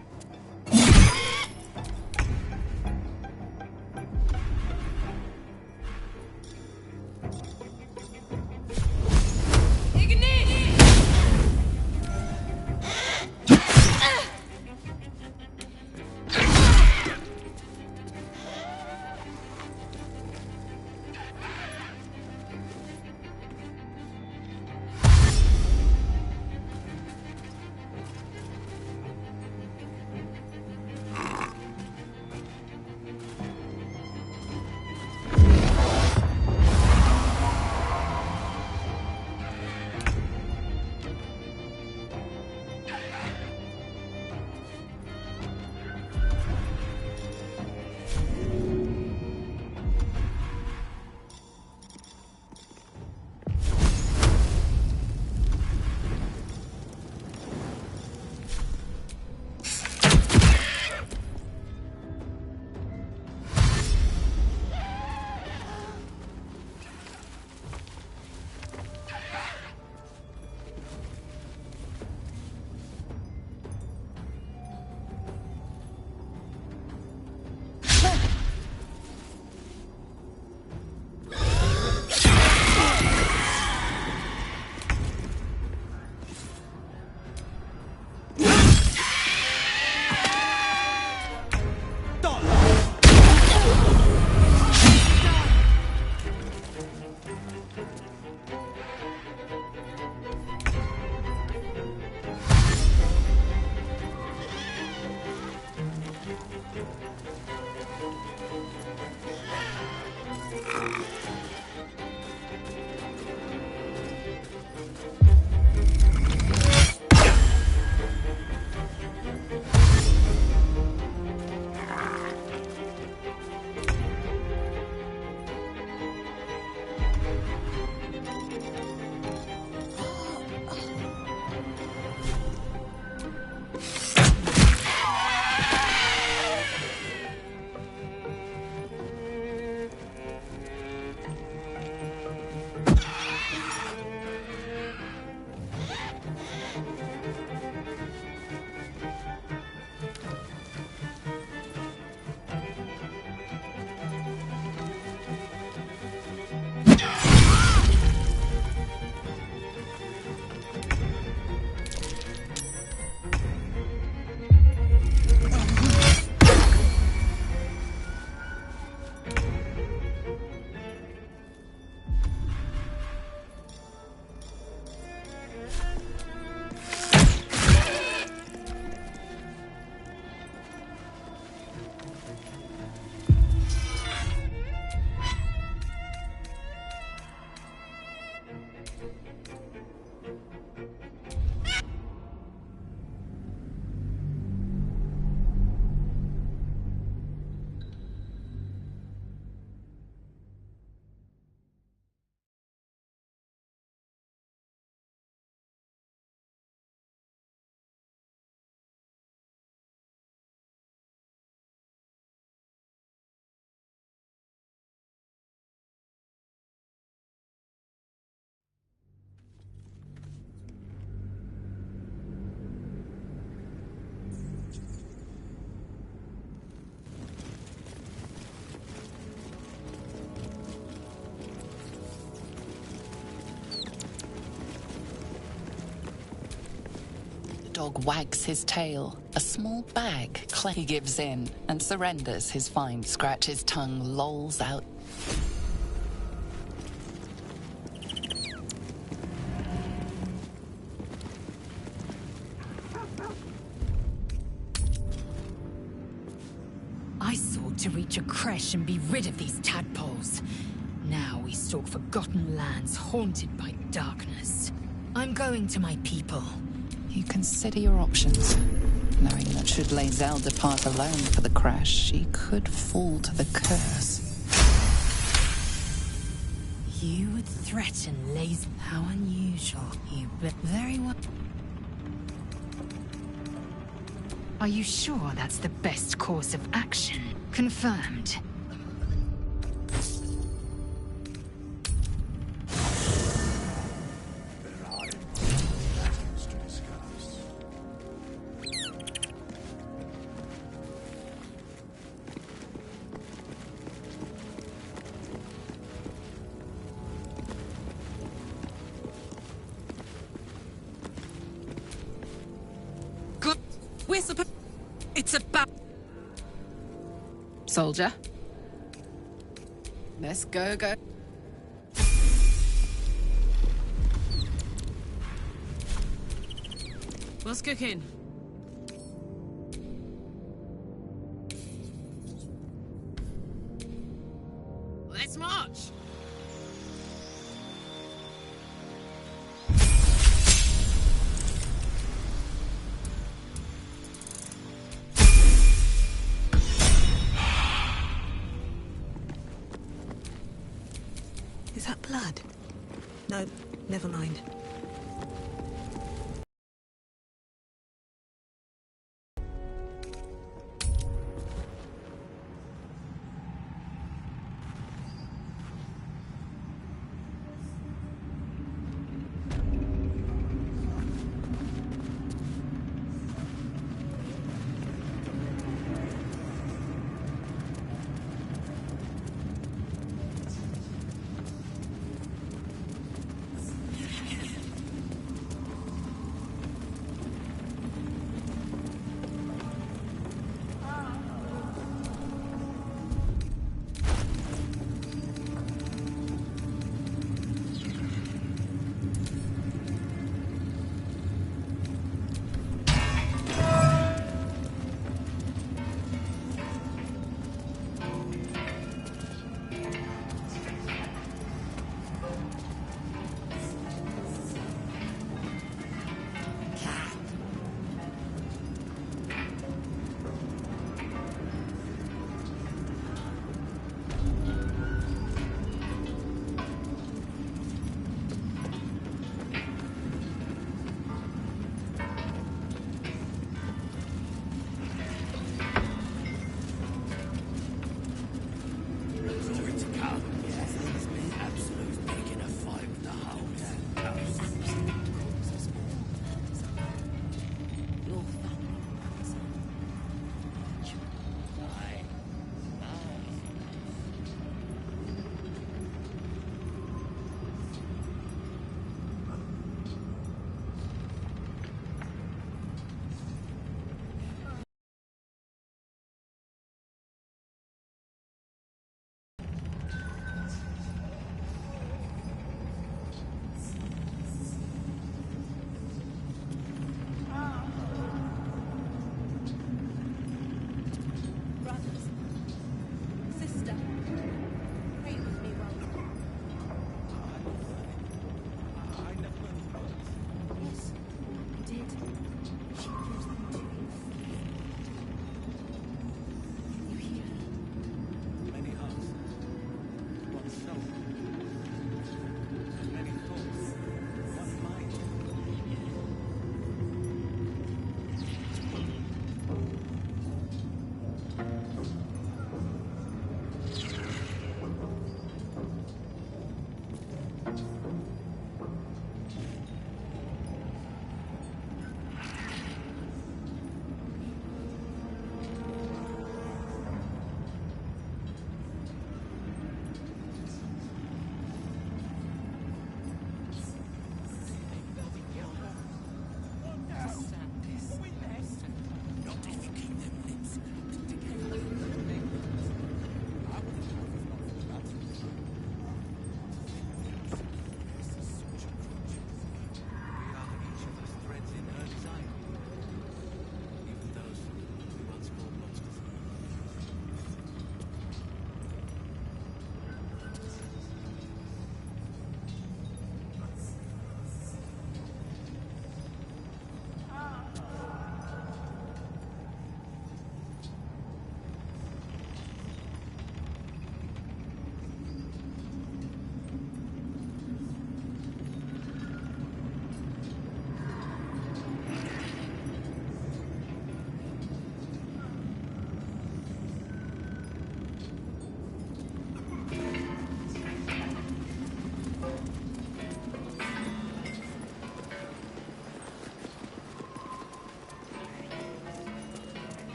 dog wags his tail. A small bag. He gives in and surrenders his find. Scratch's tongue lolls out. I sought to reach a creche and be rid of these tadpoles. Now we stalk forgotten lands haunted by darkness. I'm going to my people. You consider your options, knowing that should Lae'zel depart alone for the crash, she could fall to the curse. You would threaten Lae'zel? How unusual. You very well. Are you sure that's the best course of action? Confirmed. We're supposed... It's about... Soldier. Let's go. What's cooking? Let's march! Is that blood? No, never mind.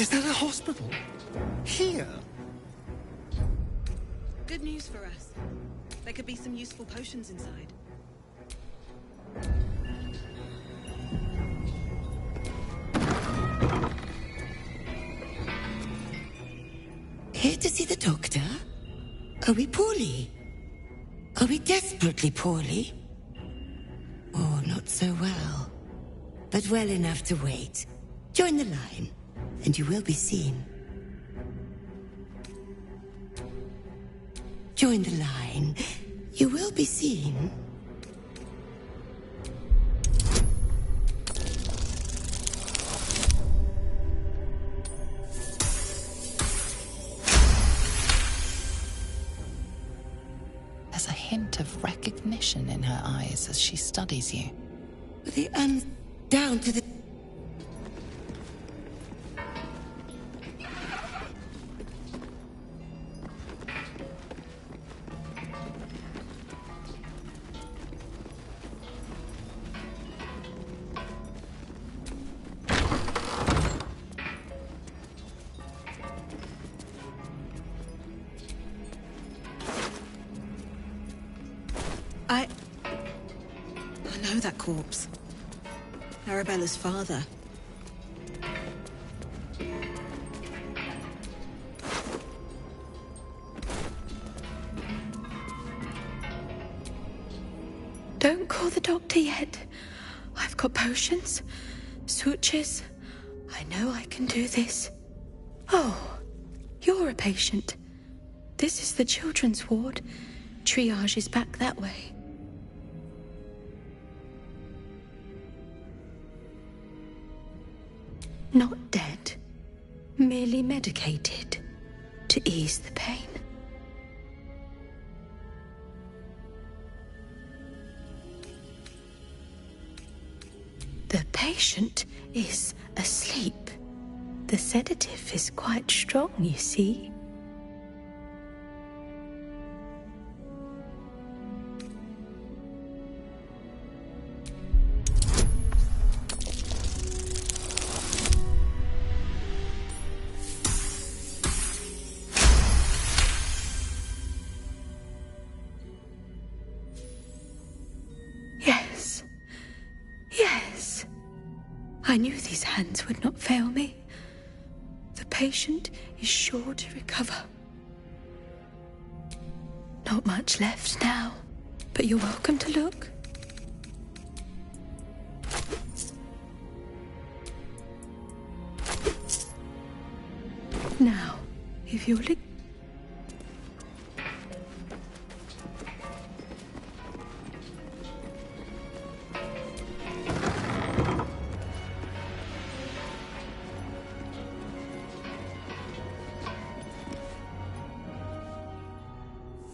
Is that a hospital? Here? Good news for us. There could be some useful potions inside. Here to see the doctor? Are we poorly? Are we desperately poorly? Oh, not so well. But well enough to wait. Join the line, and you will be seen. Join the line. You will be seen. There's a hint of recognition in her eyes as she studies you. Down to the... I know that corpse. Arabella's father. Don't call the doctor yet. I've got potions, sutures. I know I can do this. Oh, you're a patient. This is the children's ward. Triage is back that way. Not dead, merely medicated to ease the pain. The patient is asleep. The sedative is quite strong, you see. Yes. Yes. I knew these hands would not fail me. The patient is sure to recover. Not much left now, but you're welcome to look. Now, if you'll...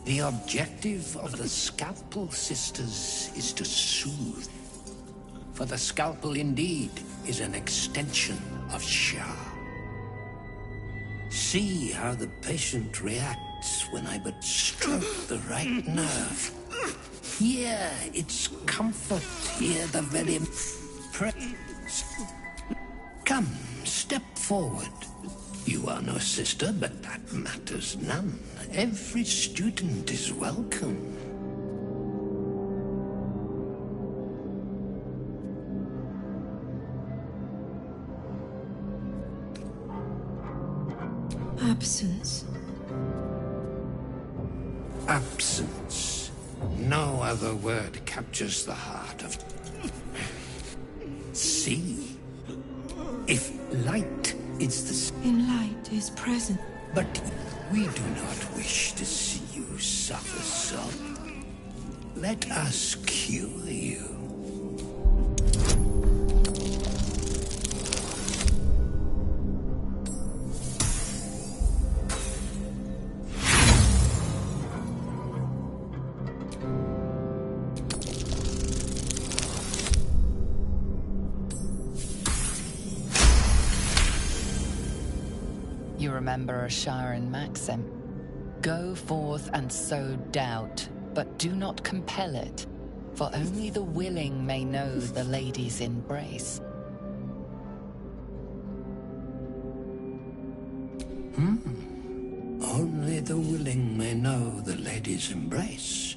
The objective of the Scalpel Sisters is to soothe. For the Scalpel indeed is an extension of Shah. See how the patient reacts when I but stroke the right nerve. Hear its comfort, hear the very praise. Come, step forward. You are no sister, but that matters none. Every student is welcome. Absence. Absence. No other word captures the heart of... See? If light is the... In light is present. But we do not wish to see you suffer so. Let us cure you. You remember a Sharon maxim. Go forth and sow doubt, but do not compel it, for only the willing may know the lady's embrace. Anyone may know the lady's embrace.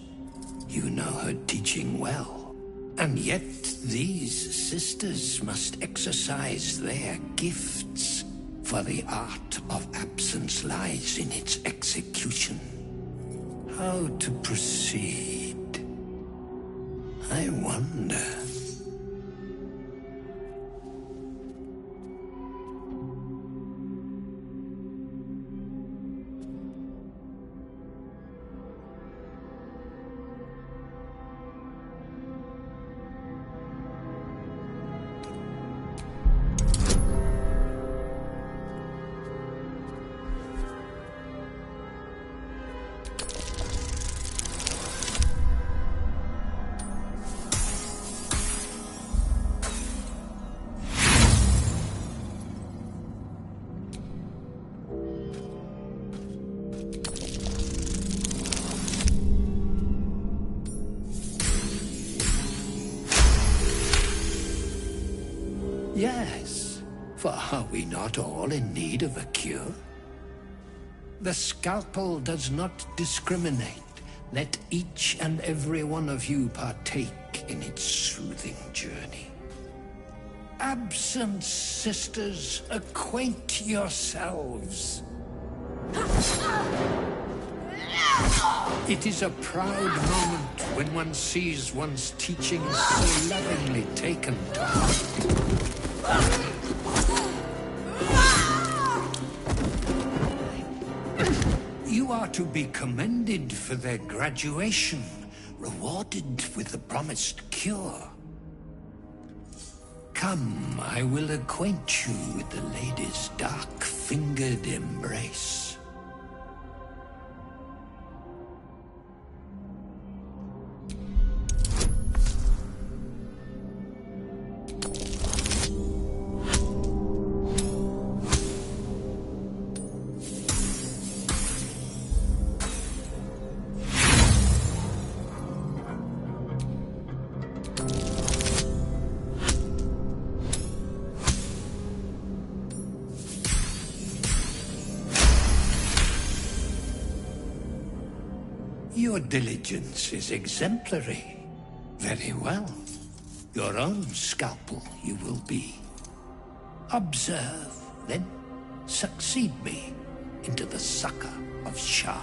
You know her teaching well. And yet these sisters must exercise their gifts, for the art of absence lies in its execution. How to proceed? I wonder. Yes, for are we not all in need of a cure? The scalpel does not discriminate. Let each and every one of you partake in its soothing journey. Absence, sisters, acquaint yourselves. It is a proud moment when one sees one's teachings so lovingly taken to heart. You are to be commended for their graduation, rewarded with the promised cure. Come, I will acquaint you with the lady's dark-fingered embrace. Your diligence is exemplary. Very well. Your own scalpel you will be. Observe, then succeed me into the succor of Shah.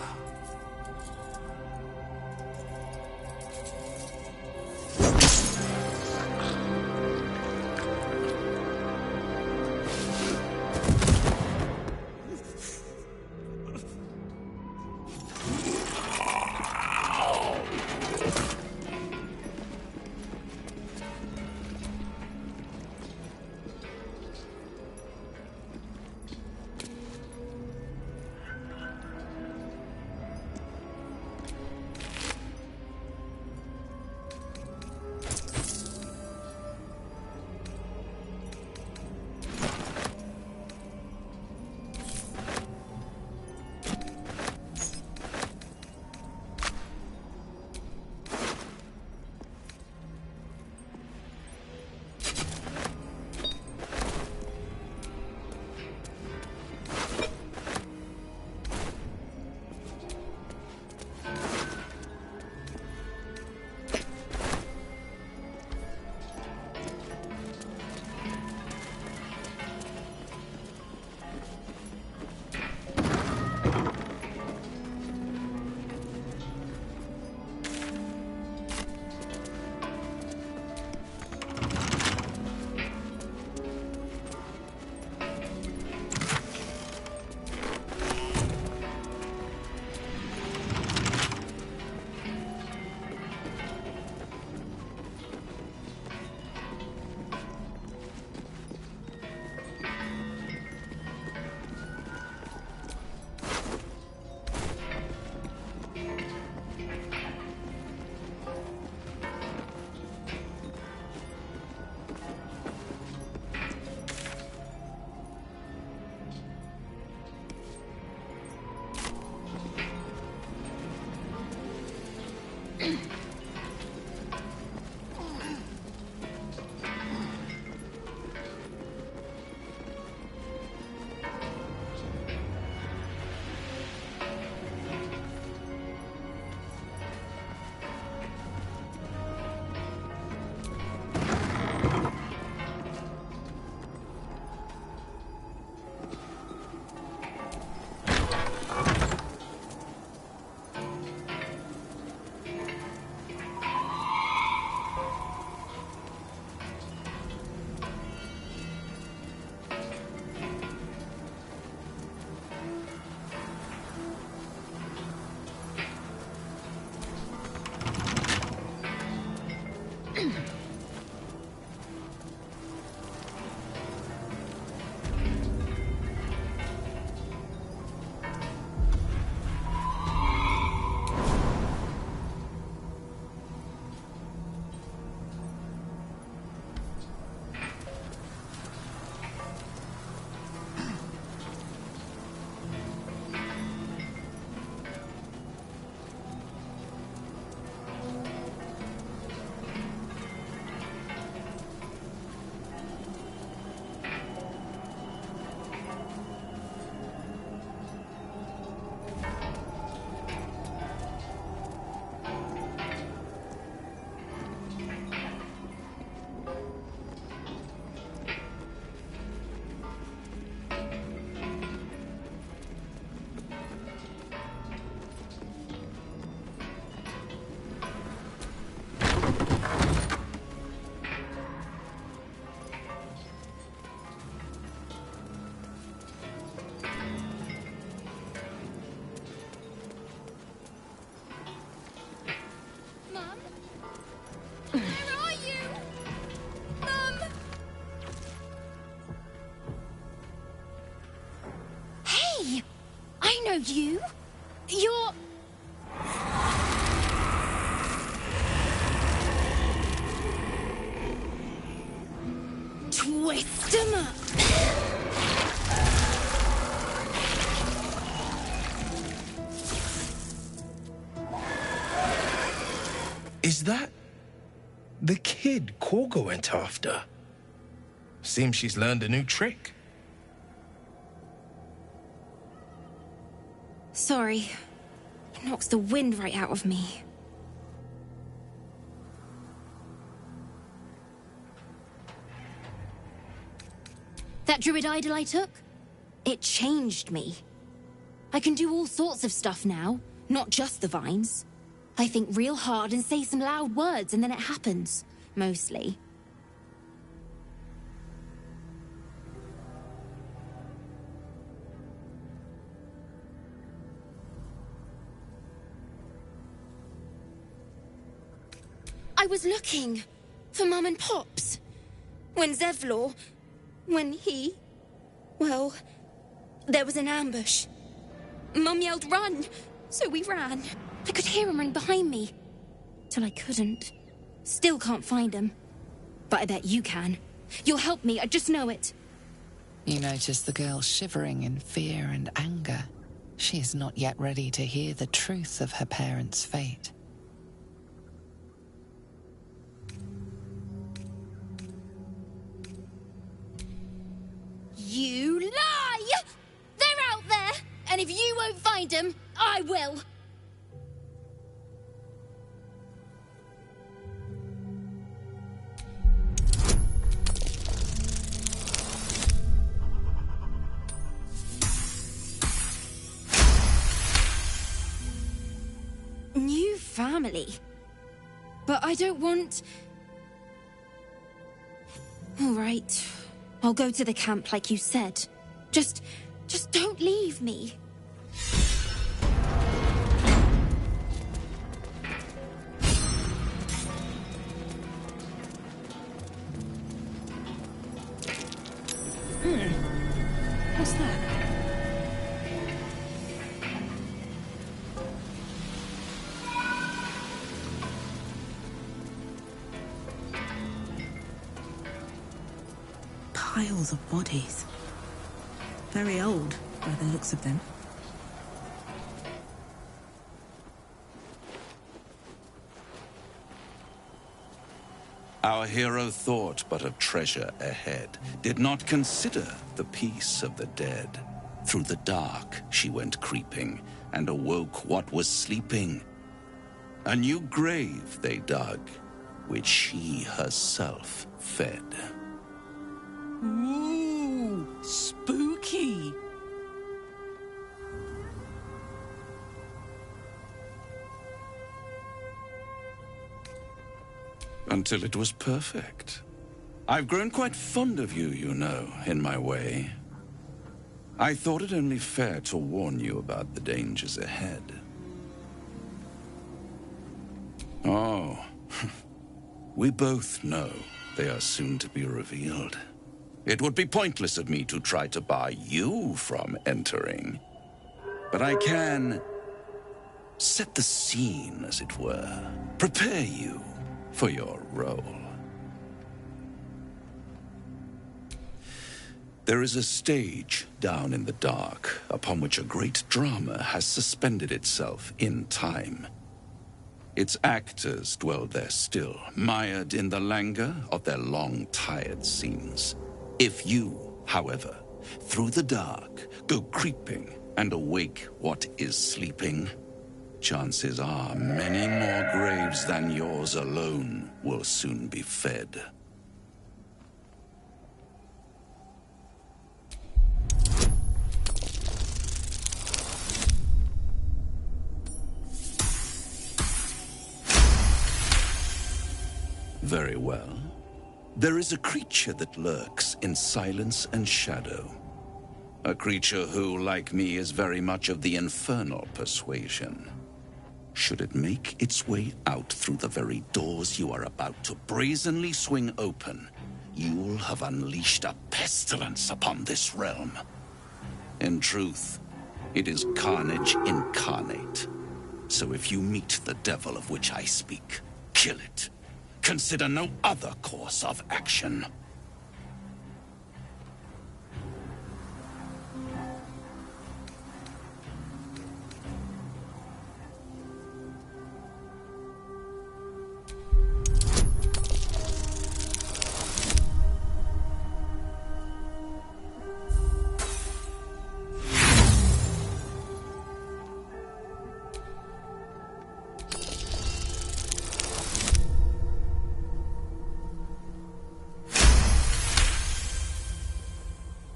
you? You're... Twist 'em up! Is that the kid Korga went after? Seems she's learned a new trick. Sorry. It knocks the wind right out of me. That druid idol I took? It changed me. I can do all sorts of stuff now, not just the vines. I think real hard and say some loud words and then it happens. Mostly. I was looking for Mum and Pops. When Zevlor... when he... well... there was an ambush. Mum yelled, "Run!" So we ran. I could hear him ring behind me. Till I couldn't. Still can't find him. But I bet you can. You'll help me, I just know it. You notice the girl shivering in fear and anger. She is not yet ready to hear the truth of her parents' fate. You lie! They're out there! And if you won't find them, I will! New family. But I don't want... All right. I'll go to the camp like you said. Just don't leave me. What's that? Piles of bodies. Very old, by the looks of them. Our hero thought but of treasure ahead, did not consider the peace of the dead. Through the dark she went creeping, and awoke what was sleeping. A new grave they dug, which she herself fed. Ooh, spooky. Until it was perfect. I've grown quite fond of you, you know, in my way. I thought it only fair to warn you about the dangers ahead. Oh, we both know they are soon to be revealed. It would be pointless of me to try to bar you from entering. But I can set the scene, as it were. Prepare you for your role. There is a stage down in the dark upon which a great drama has suspended itself in time. Its actors dwell there still, mired in the languor of their long, tired scenes. If you, however, through the dark, go creeping and awake what is sleeping, chances are many more graves than yours alone will soon be fed. Very well. There is a creature that lurks in silence and shadow. A creature who, like me, is very much of the infernal persuasion. Should it make its way out through the very doors you are about to brazenly swing open, you'll have unleashed a pestilence upon this realm. In truth, It is carnage incarnate. So if you meet the devil of which I speak, kill it. Consider no other course of action.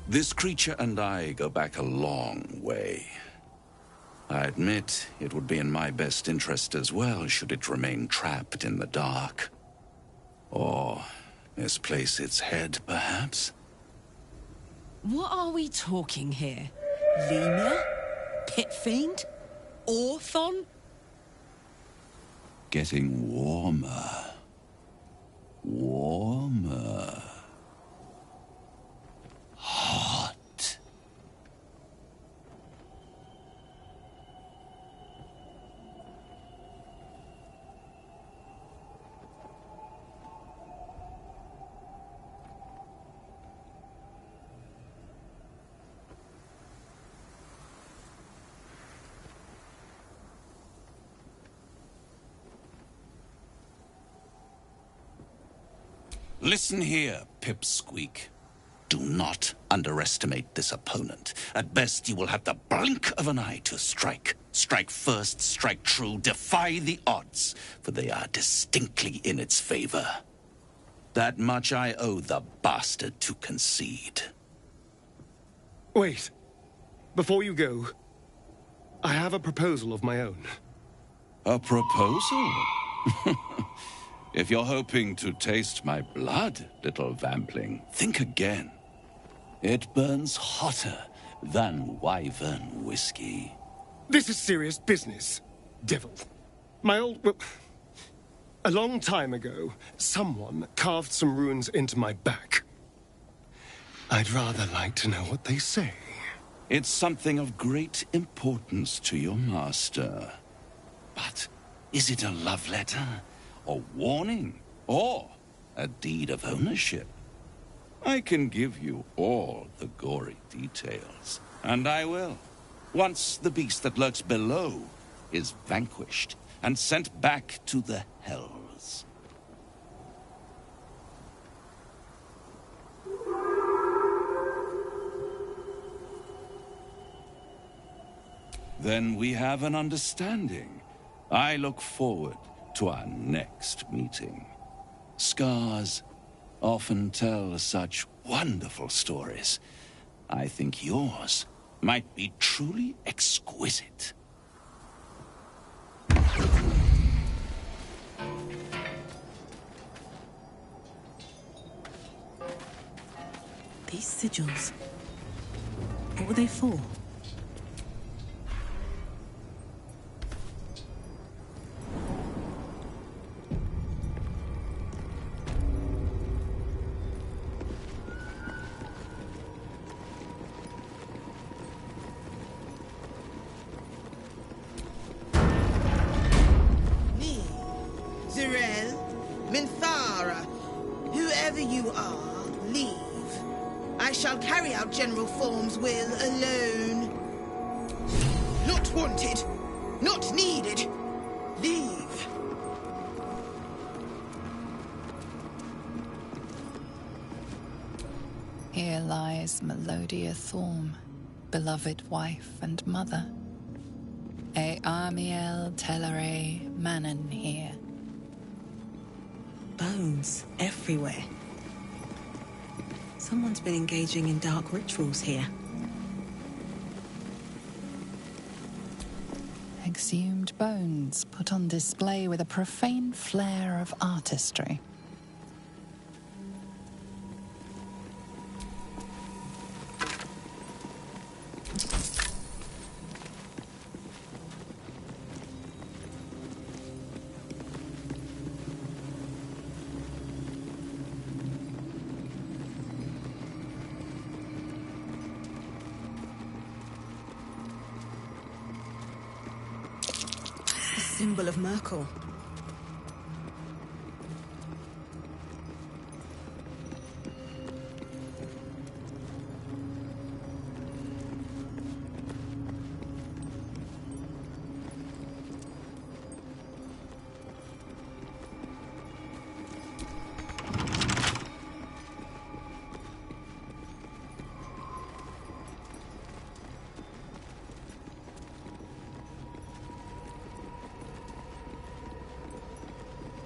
This creature and I go back a long way. I admit it would be in my best interest as well should it remain trapped in the dark. Or misplace its head, perhaps? What are we talking here? Lemur? Pit fiend? Orthon? Getting warmer. Warmer. Hot. Listen here, Pipsqueak. Do not underestimate this opponent. At best, you will have the blink of an eye to strike. Strike first, strike true, defy the odds, for they are distinctly in its favor. That much I owe the bastard to concede. Wait. Before you go, I have a proposal of my own. A proposal? If you're hoping to taste my blood, little vampling, think again. It burns hotter than wyvern whiskey. This is serious business, devil. Well, a long time ago, someone carved some runes into my back. I'd rather like to know what they say. It's something of great importance to your master. But is it a love letter, a warning, or a deed of ownership? I can give you all the gory details, and I will, once the beast that lurks below is vanquished and sent back to the hells. Then we have an understanding. I look forward to our next meeting. Scars often tell such wonderful stories. I think yours might be truly exquisite. These sigils, what were they for? General Form's will alone. Not wanted. Not needed. Leave. Here lies Melodia Thorm, beloved wife and mother. E Amiel Telere Manon here. Bones everywhere. Someone's been engaging in dark rituals here. Exhumed bones put on display with a profane flair of artistry. the symbol of Merkel.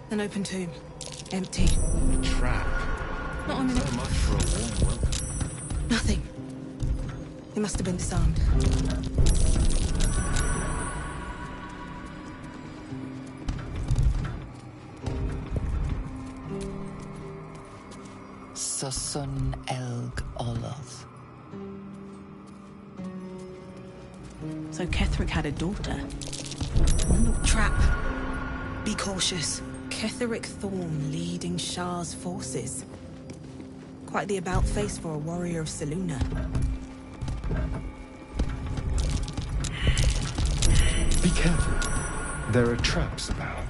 An open tomb. Empty. A trap. Not a minute. So much for a warm welcome. Nothing. It must have been disarmed. Susun Elg Oloth. So Ketheric had a daughter. Trap. Be cautious. Ketheric Thorn leading Shah's forces. Quite the about-face for a warrior of Selûne. Be careful. There are traps about.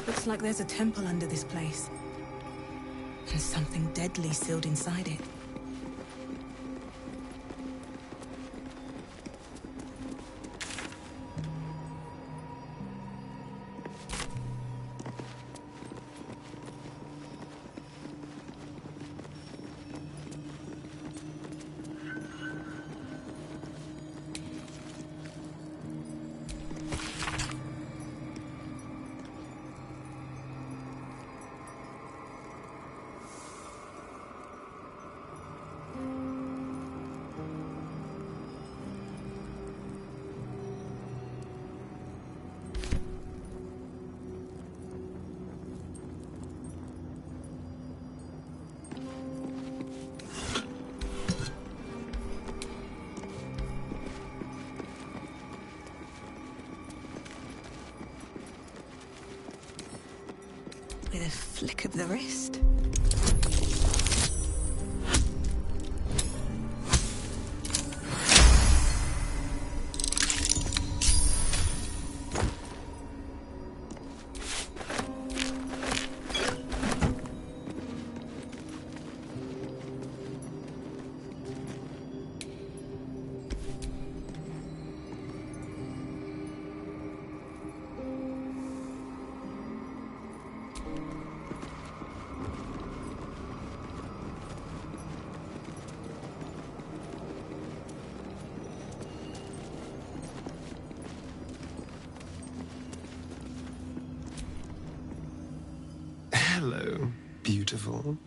Looks like there's a temple under this place. And something deadly sealed inside it. With a flick of the wrist. Hello, beautiful.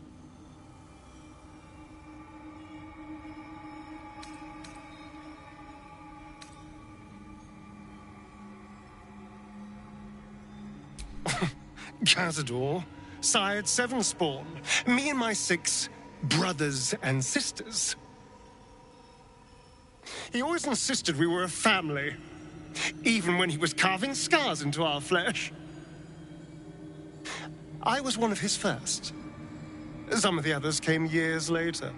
Cazador, sired 7 spawn. Me and my 6 brothers and sisters. He always insisted we were a family, even when he was carving scars into our flesh. I was one of his first. Some of the others came years later.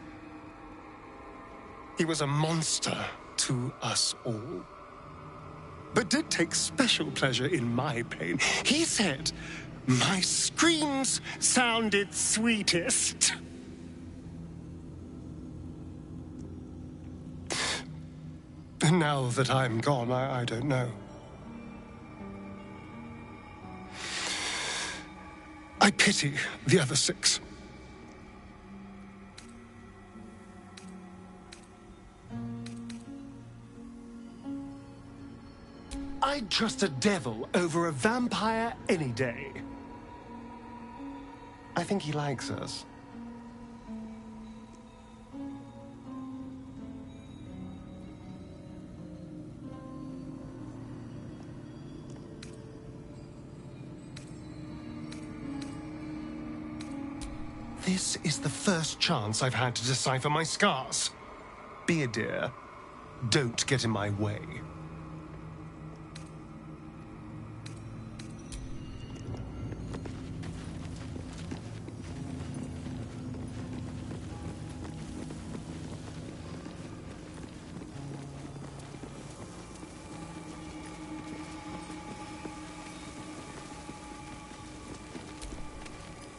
He was a monster to us all, but did take special pleasure in my pain. He said my screams sounded sweetest. And now that I'm gone, I don't know. I pity the other 6. I'd trust a devil over a vampire any day. I think he likes us. This is the first chance I've had to decipher my scars. Be a dear. Don't get in my way.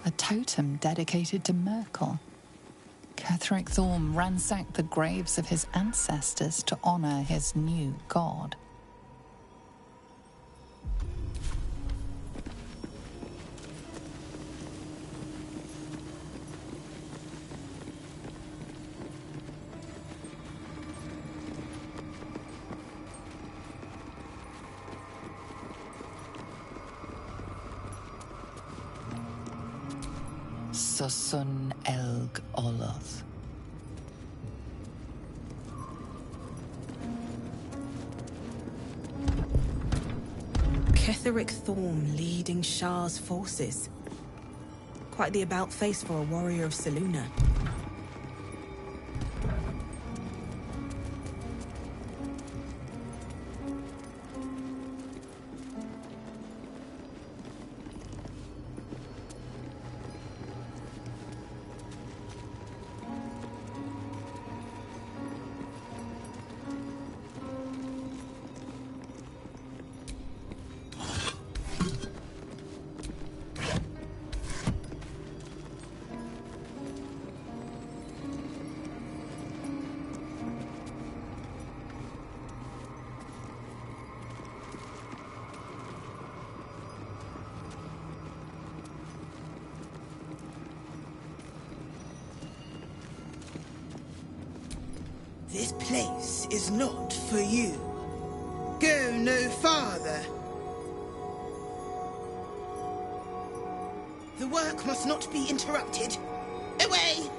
A totem dedicated to Merkel. Ketheric Thorm ransacked the graves of his ancestors to honor his new god. Susun Elg Oloth. Ketheric Thorm leading Shah's forces. Quite the about-face for a warrior of Selûne. This place is not for you. Go no farther. The work must not be interrupted. Away!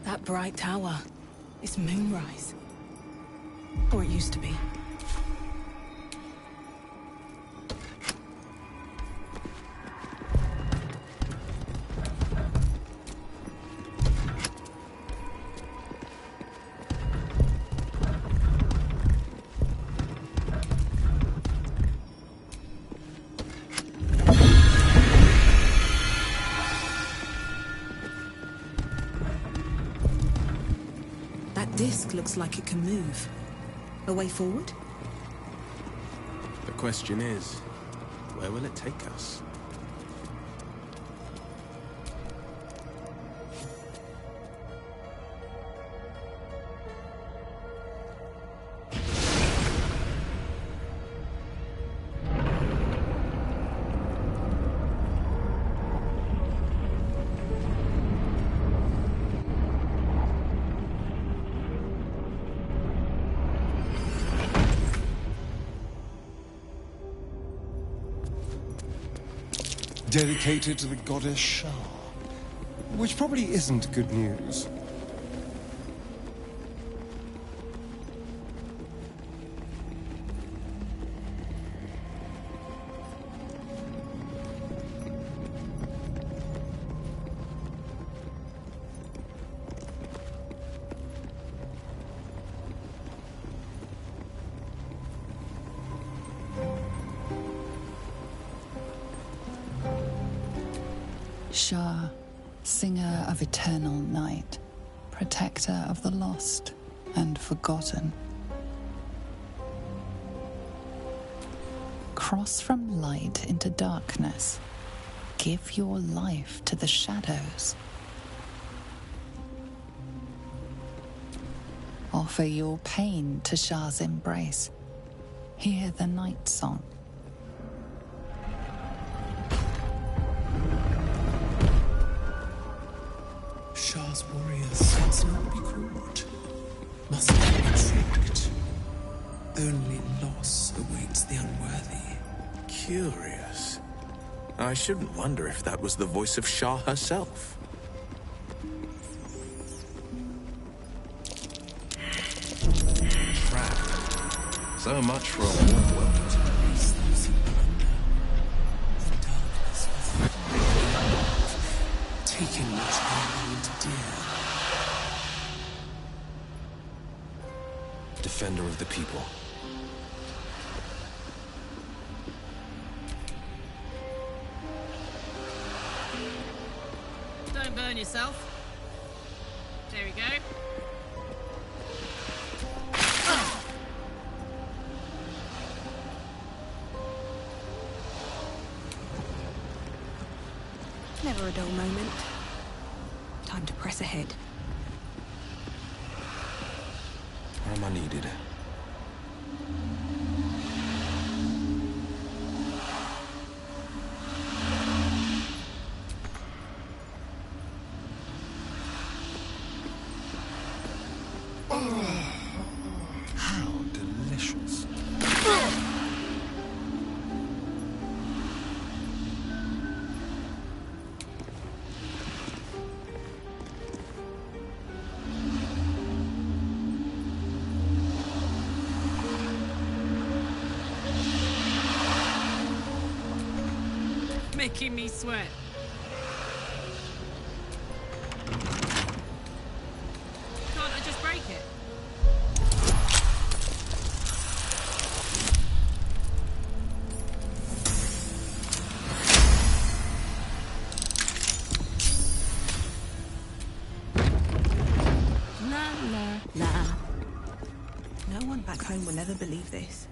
That bright tower. It's moonrise. Or it used to be. Disc looks like it can move. A way forward? The question is, Where will it take us? Dedicated to the goddess Shah, which probably isn't good news. Shah, singer of eternal night, protector of the lost and forgotten. Cross from light into darkness. Give your life to the shadows. Offer your pain to Shah's embrace. Hear the night song. Shah's warriors must not be caught, must not be tricked. Only loss awaits the unworthy. Curious. I shouldn't wonder if that was the voice of Shah herself. Trap. So much for a warm welcome. Taking what they hold dear. Defender of the people. Don't burn yourself. There we go. Never a dull moment. Time to press ahead. Where am I needed? How delicious. Making me sweat. Can't I just break it? La la la. No one back home will ever believe this.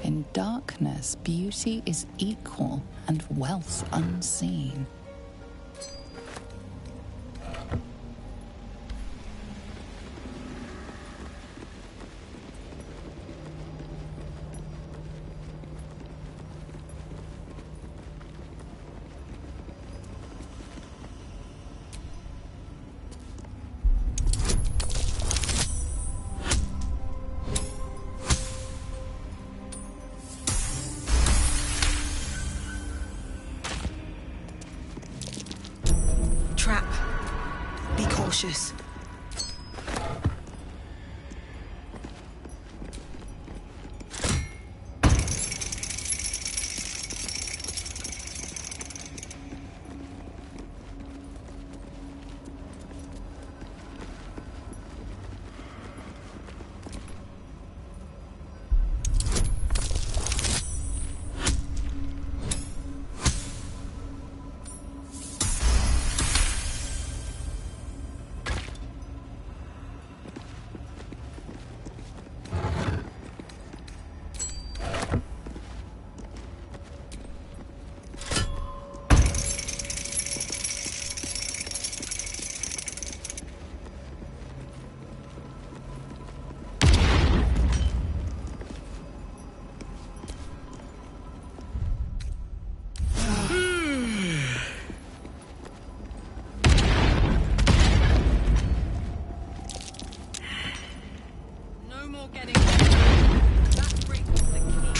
In darkness, beauty is equal and wealth unseen. Trap. Be cautious.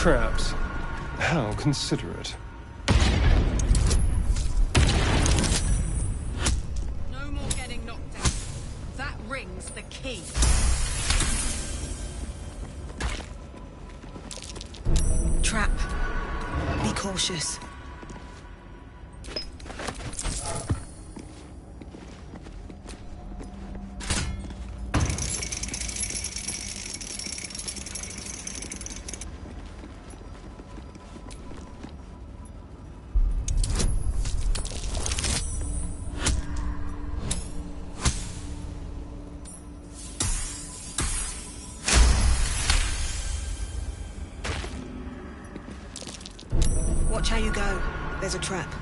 Traps. How considerate. No more getting knocked down. That ring's the key. Trap. Be cautious. Watch how you go. There's a trap.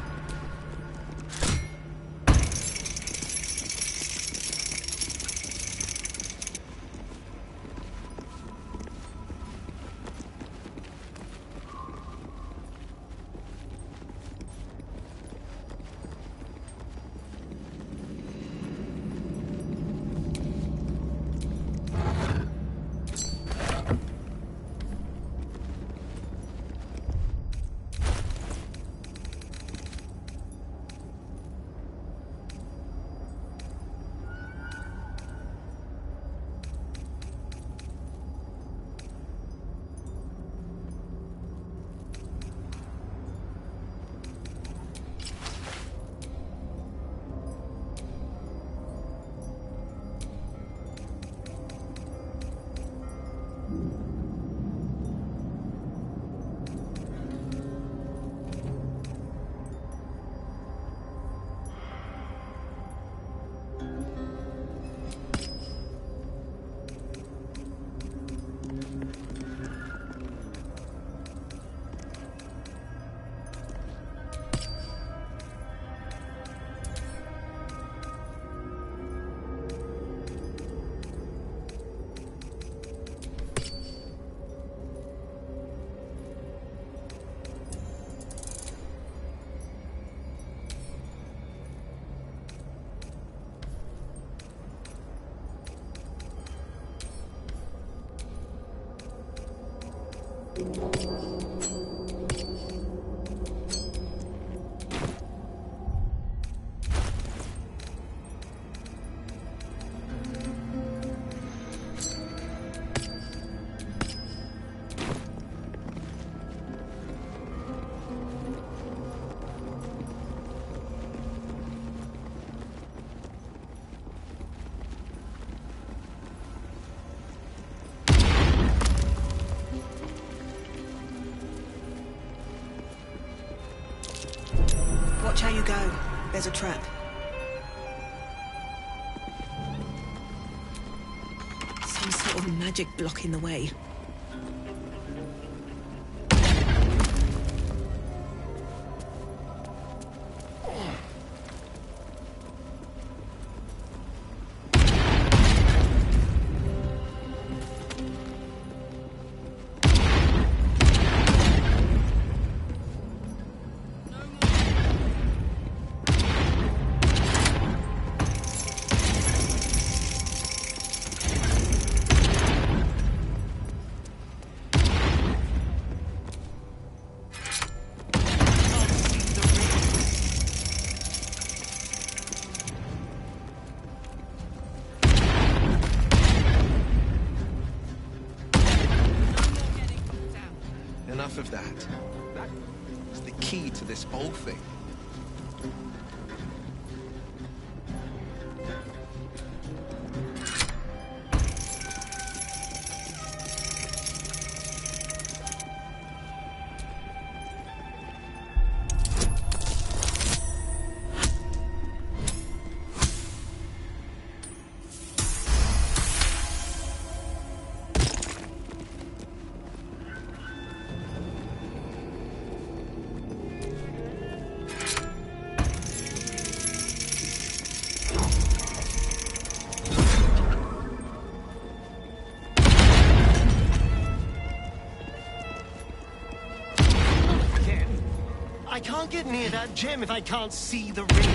Watch how you go. There's a trap. Some sort of magic blocking the way. Enough of that. That's the key to this whole thing. I can't get near that gem if I can't see the ring.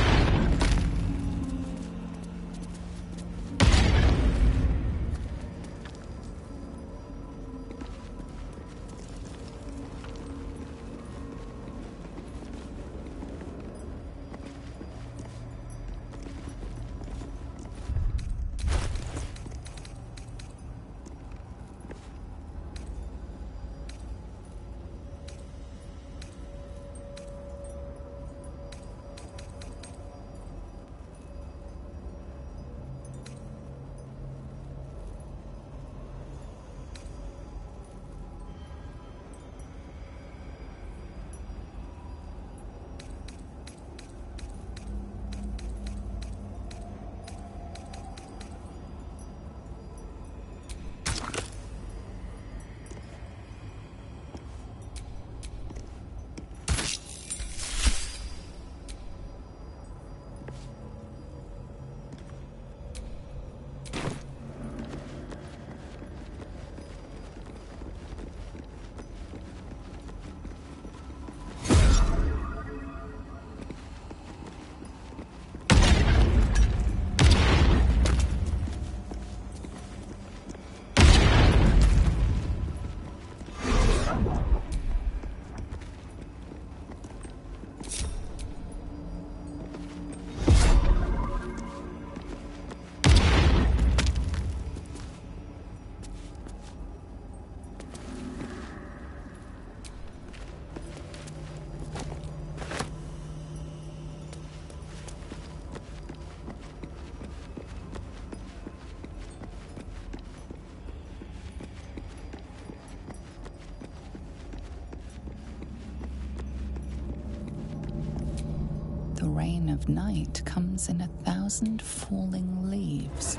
rain of night comes in 1,000 falling leaves.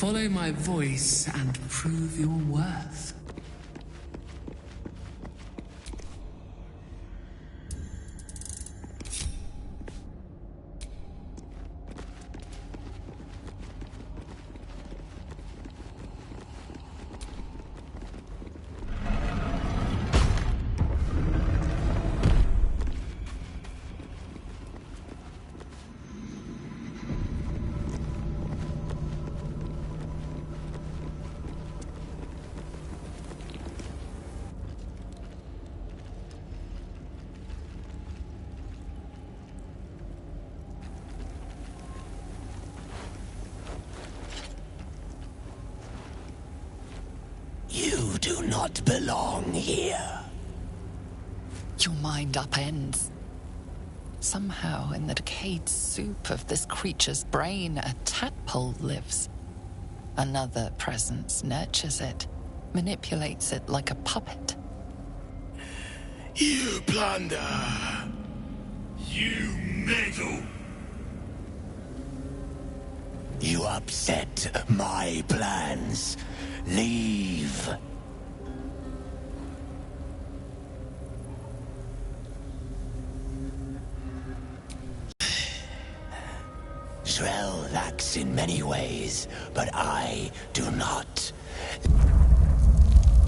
Follow my voice and prove your worth. You do not belong here. Your mind upends. Somehow, in the decayed soup of this creature's brain, a tadpole lives. Another presence nurtures it, manipulates it like a puppet. You plunder. You meddle. You upset my plans. Leave. Shrell lacks in many ways, but I do not.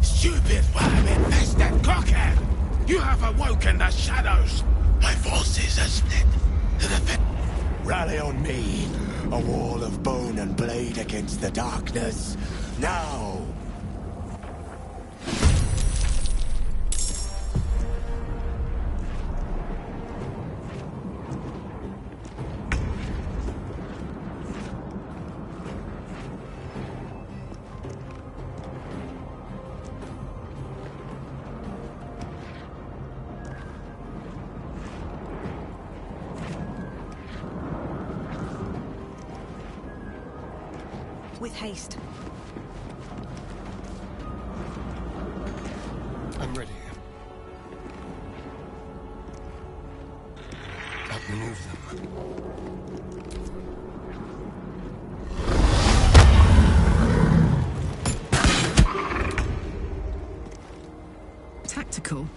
Stupid worm-infested cockhead! You have awoken the shadows! My forces are split. Rally on me, a wall of bone and blade against the darkness. Now! With haste. I'm ready. Outmaneuver them. Tactical.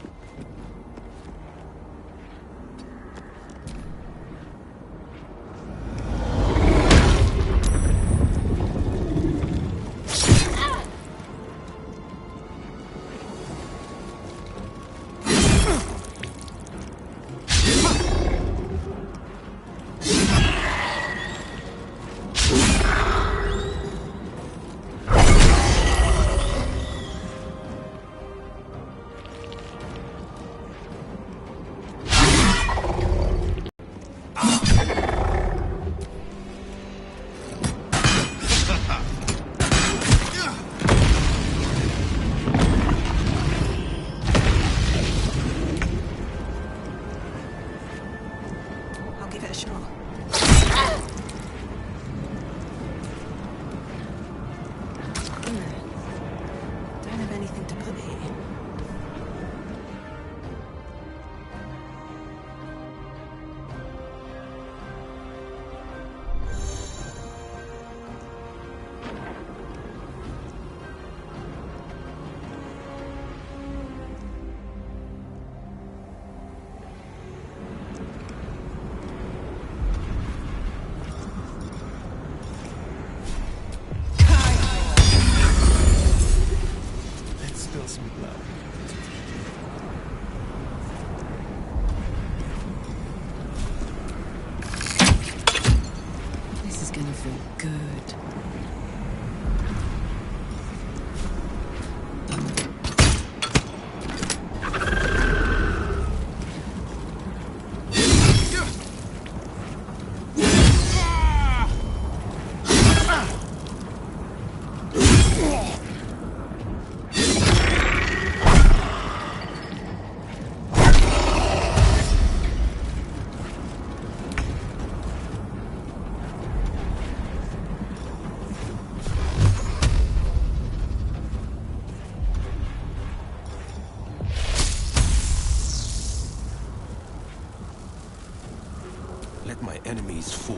Let my enemies fall.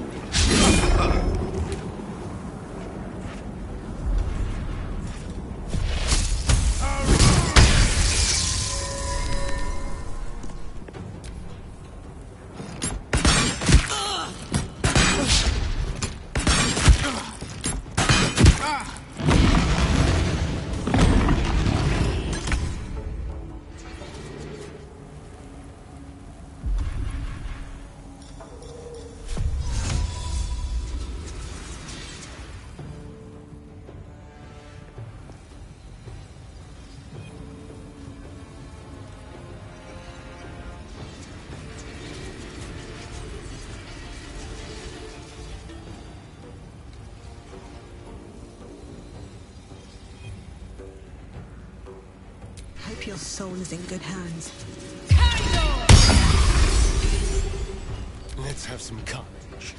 His soul is in good hands. Let's have some carnage.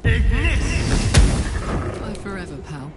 Bye forever, pal.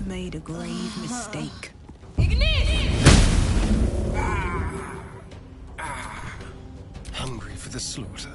Made a grave mistake. Hungry for the slaughter.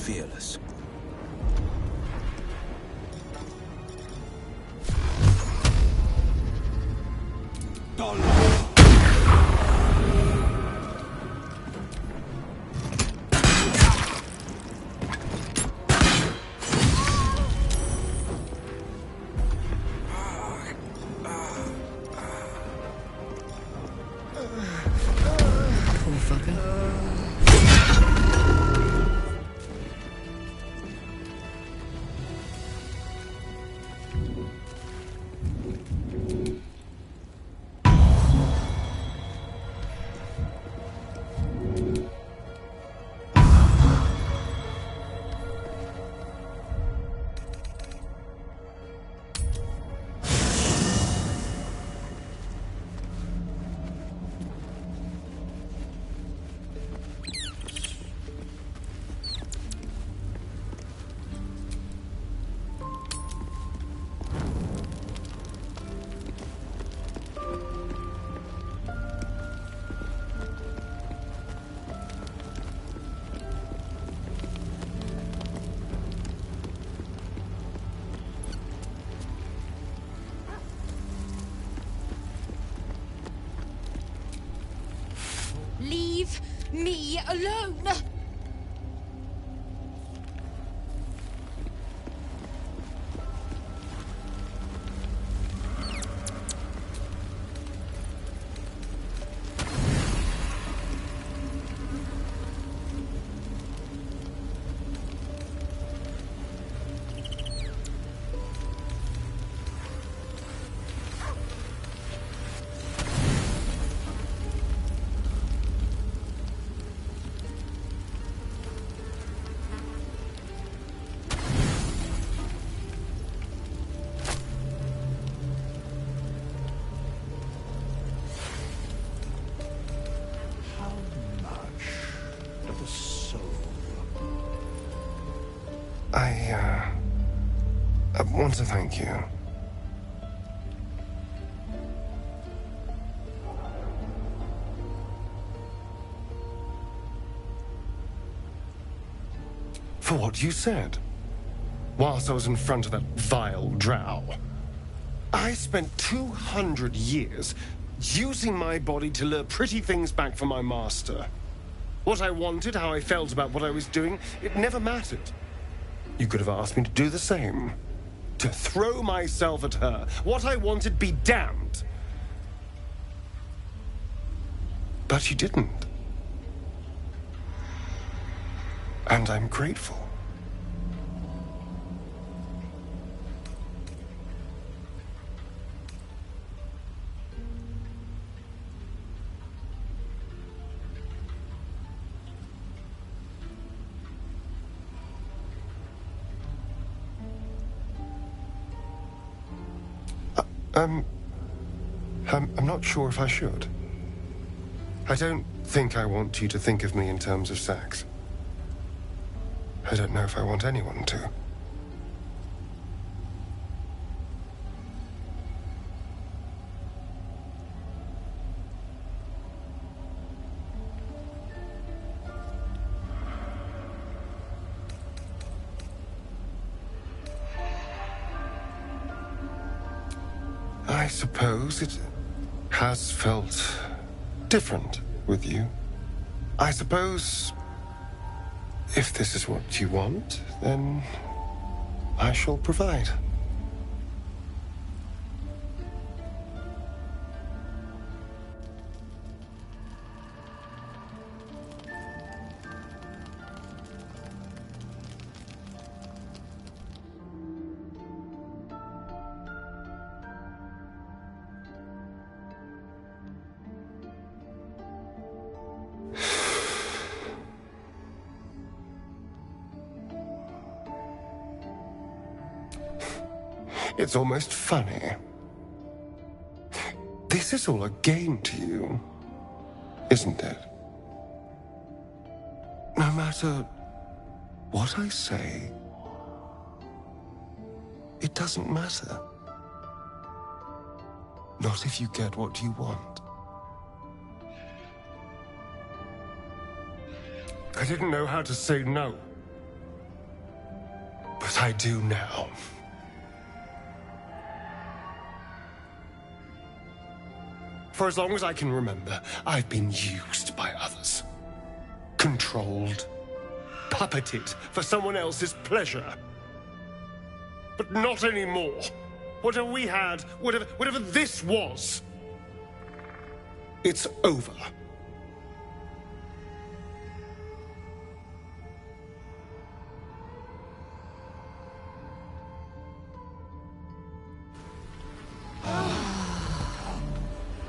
fearless. Poor fucker. Leave me alone! I want to thank you. For what you said. Whilst I was in front of that vile drow. I spent 200 years using my body to lure pretty things back from my master. What I wanted, how I felt about what I was doing, it never mattered. You could have asked me to do the same. To throw myself at her. What I wanted, be damned. But you didn't. And I'm grateful. I'm not sure if I should. I don't think I want you to think of me in terms of sex. I don't know if I want anyone to. I suppose it has felt different with you. I suppose if this is what you want, then I shall provide. It's almost funny. This is all a game to you, isn't it? No matter what I say, it doesn't matter. Not if you get what you want. I didn't know how to say no. what I do now. For as long as I can remember, I've been used by others. Controlled. Puppeted for someone else's pleasure. But not anymore. Whatever we had, whatever this was, it's over.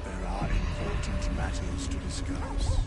There are important matters to discuss.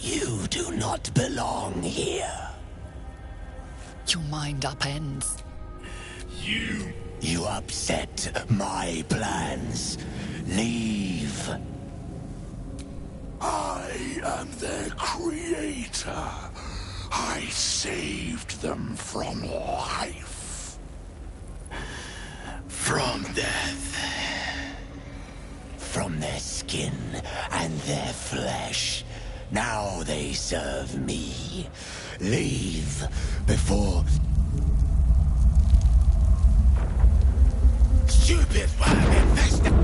You do not belong here. Your mind upends. You upset my plans. Leave. I am their creator. I saved them from life. From death. From their skin and their flesh. Now they serve me. Leave before... Stupid worm infested!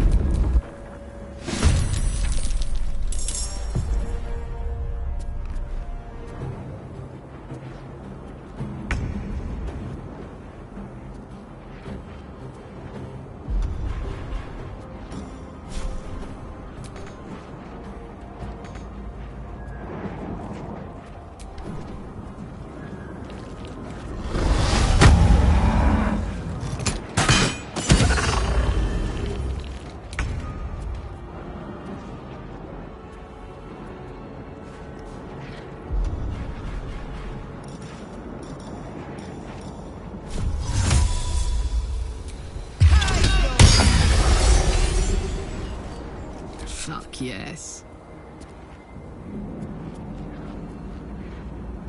Fuck yes.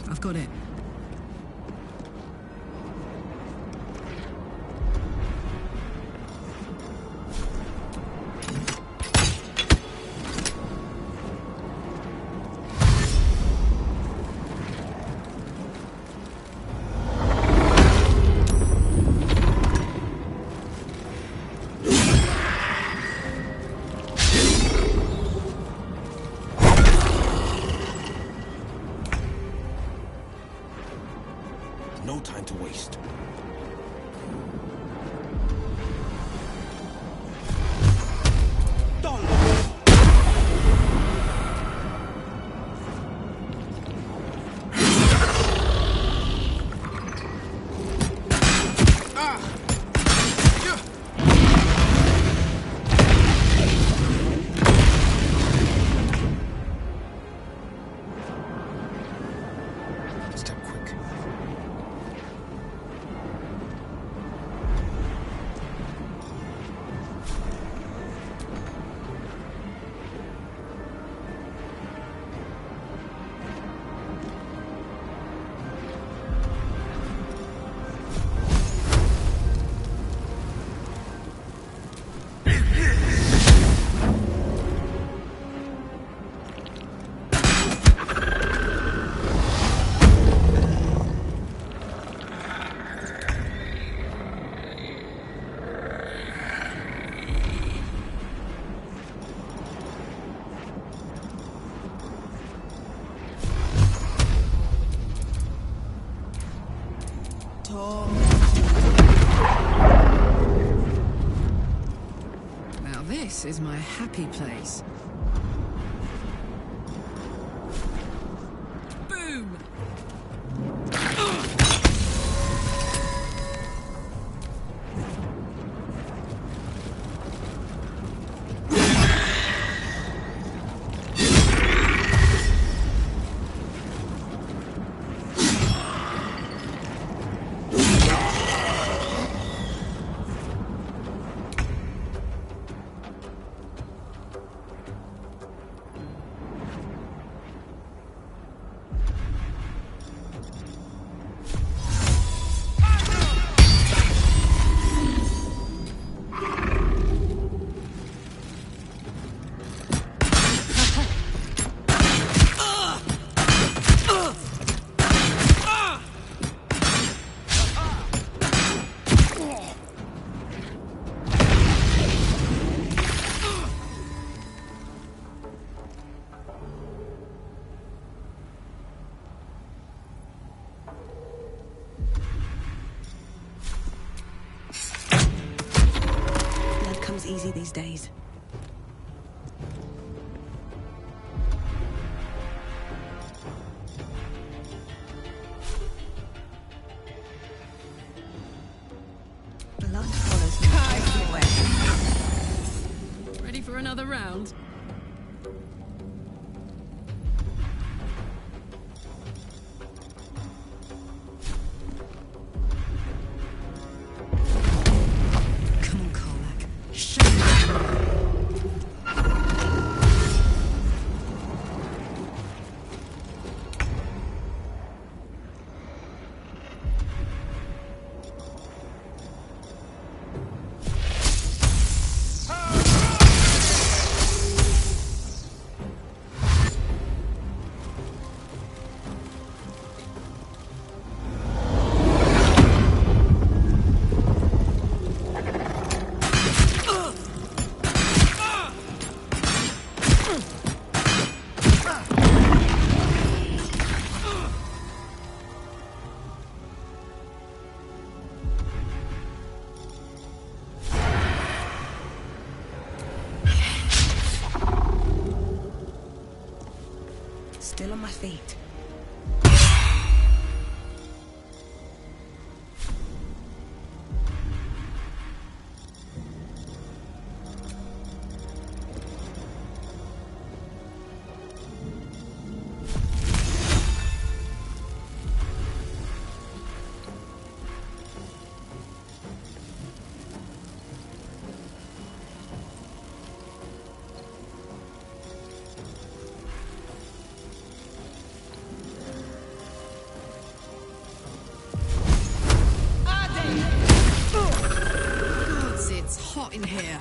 I've got it. No time to waste. Step quick. This is my happy place. Boom! Easy these days. Blood follows me everywhere. Ready for another round? Still on my feet. It's hot in here.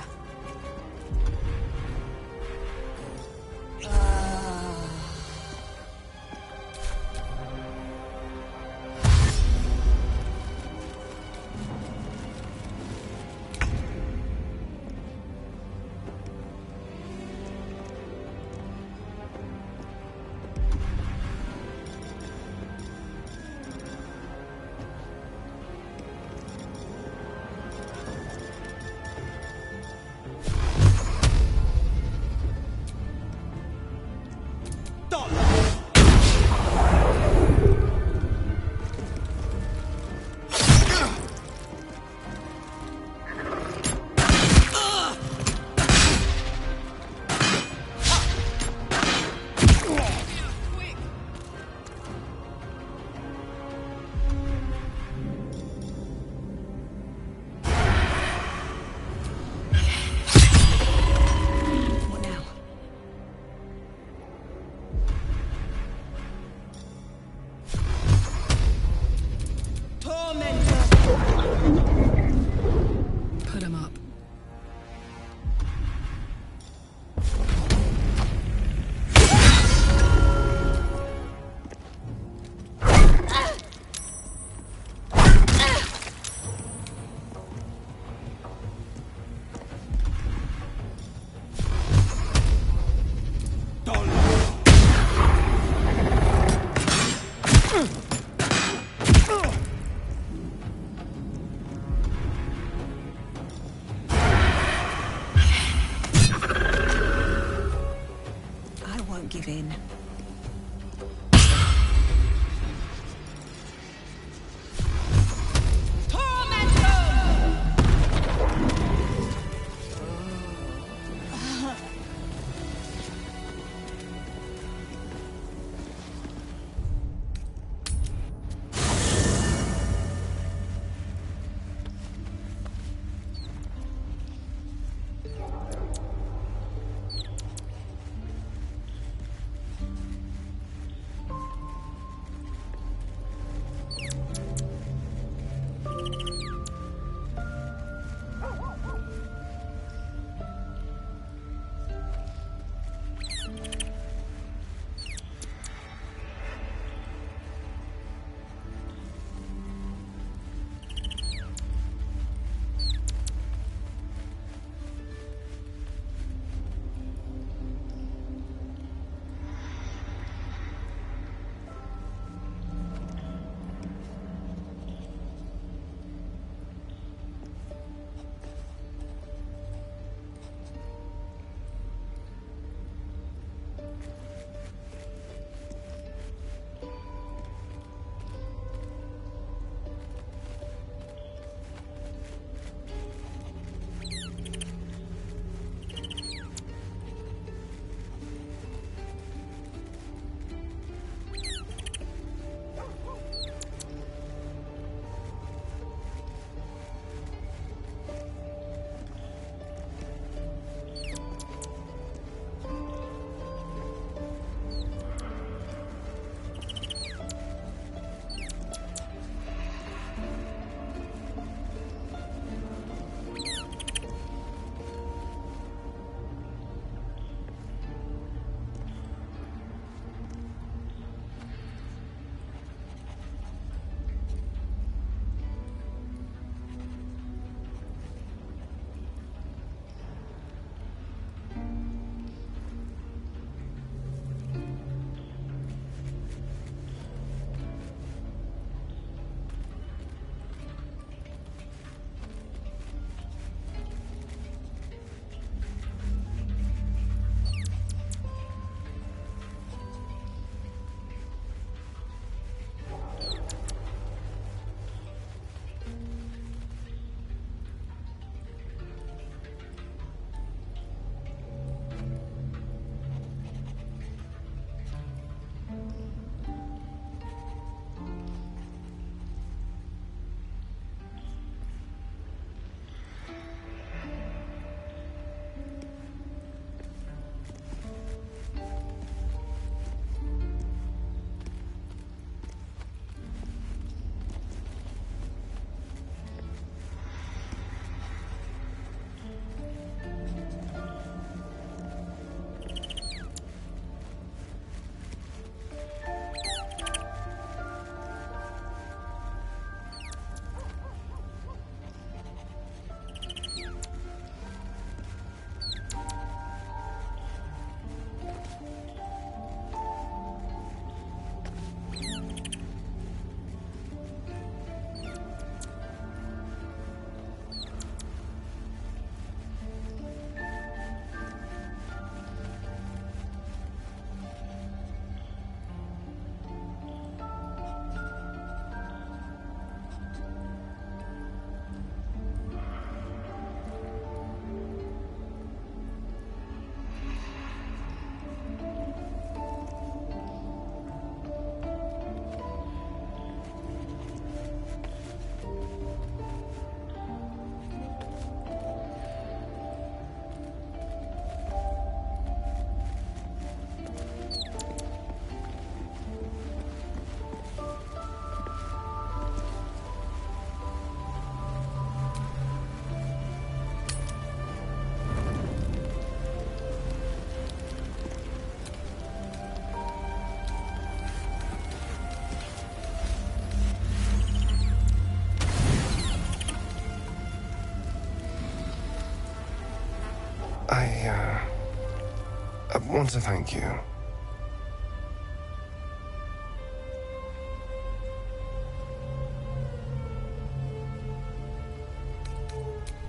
want to thank you.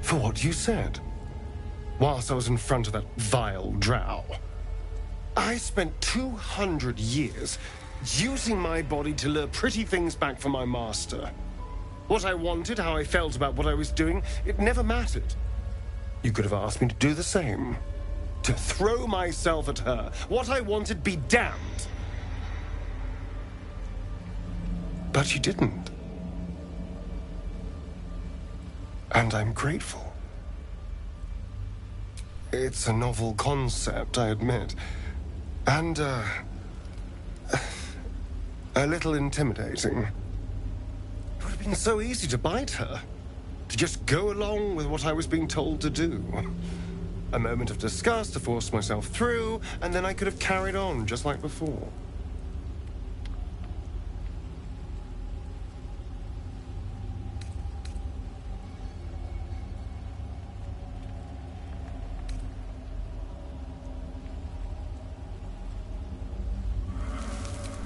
For what you said, whilst I was in front of that vile drow. I spent 200 years using my body to lure pretty things back from my master. What I wanted, how I felt about what I was doing, it never mattered. You could have asked me to do the same. To throw myself at her. What I wanted, be damned. But you didn't. And I'm grateful. It's a novel concept, I admit. And, a little intimidating. It would have been so easy to bite her. To just go along with what I was being told to do. A moment of disgust to force myself through, and then I could have carried on just like before.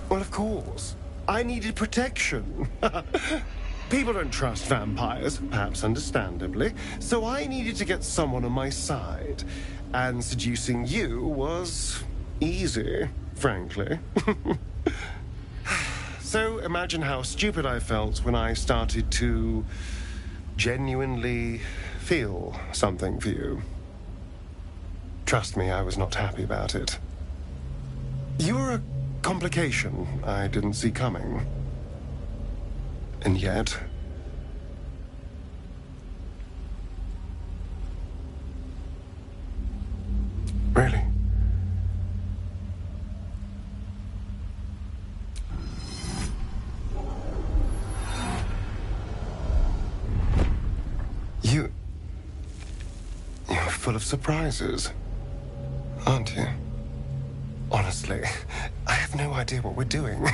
Well, of course. I needed protection. People don't trust vampires, perhaps understandably, so I needed to get someone on my side. And seducing you was easy, frankly. So imagine how stupid I felt when I started to genuinely feel something for you. Trust me, I was not happy about it. You were a complication I didn't see coming. And yet... Really? You're full of surprises, aren't you? Honestly, I have no idea what we're doing.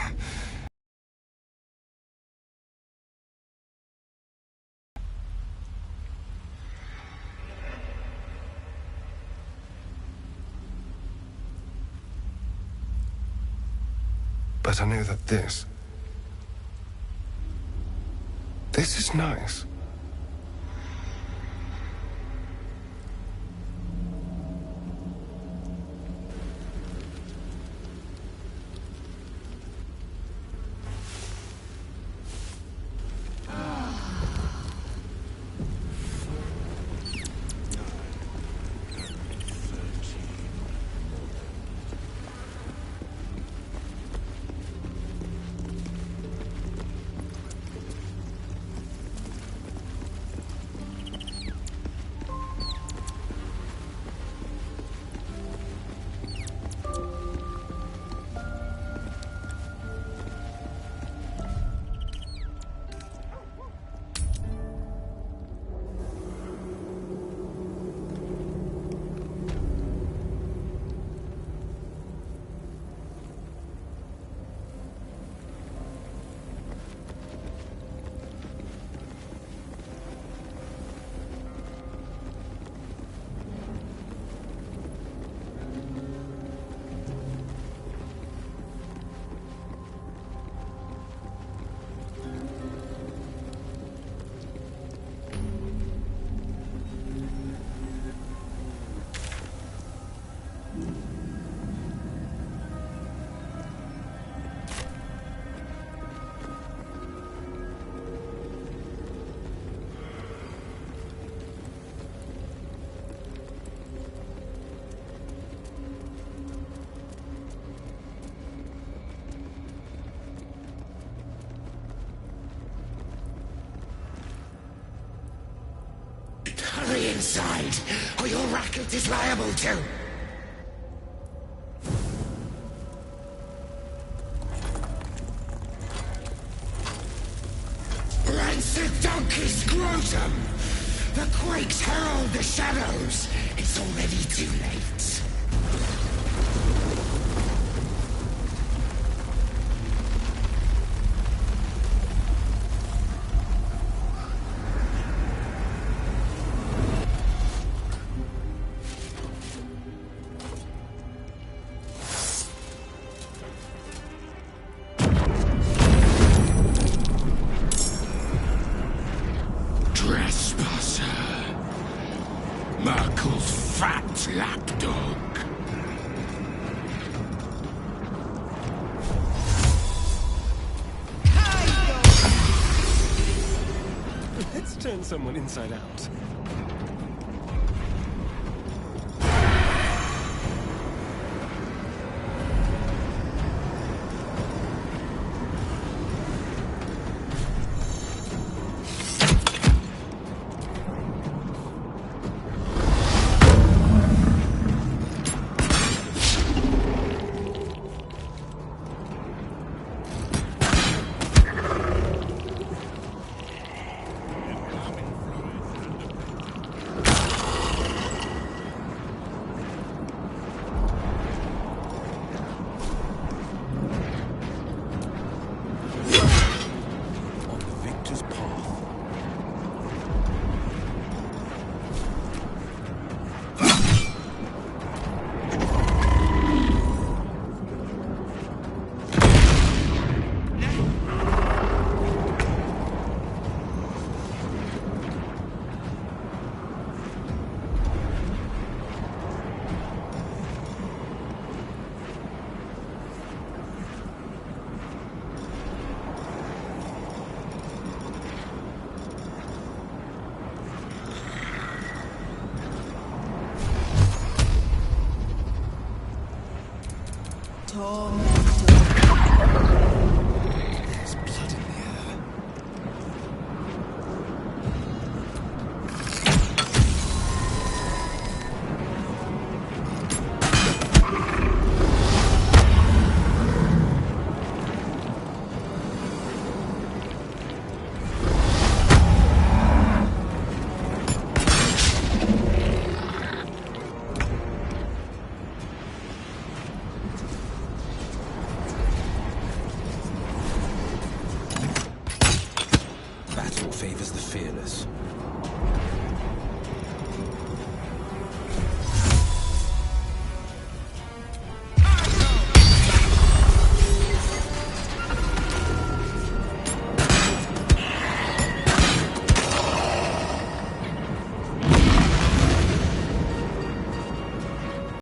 But I know that this is nice. Hurry inside, or your racket is liable to... Rancid donkey scrotum! The quakes herald the shadows. It's already too late. fat lapdog. Let's turn someone inside out. There's blood in the air. Battle favors the fearless.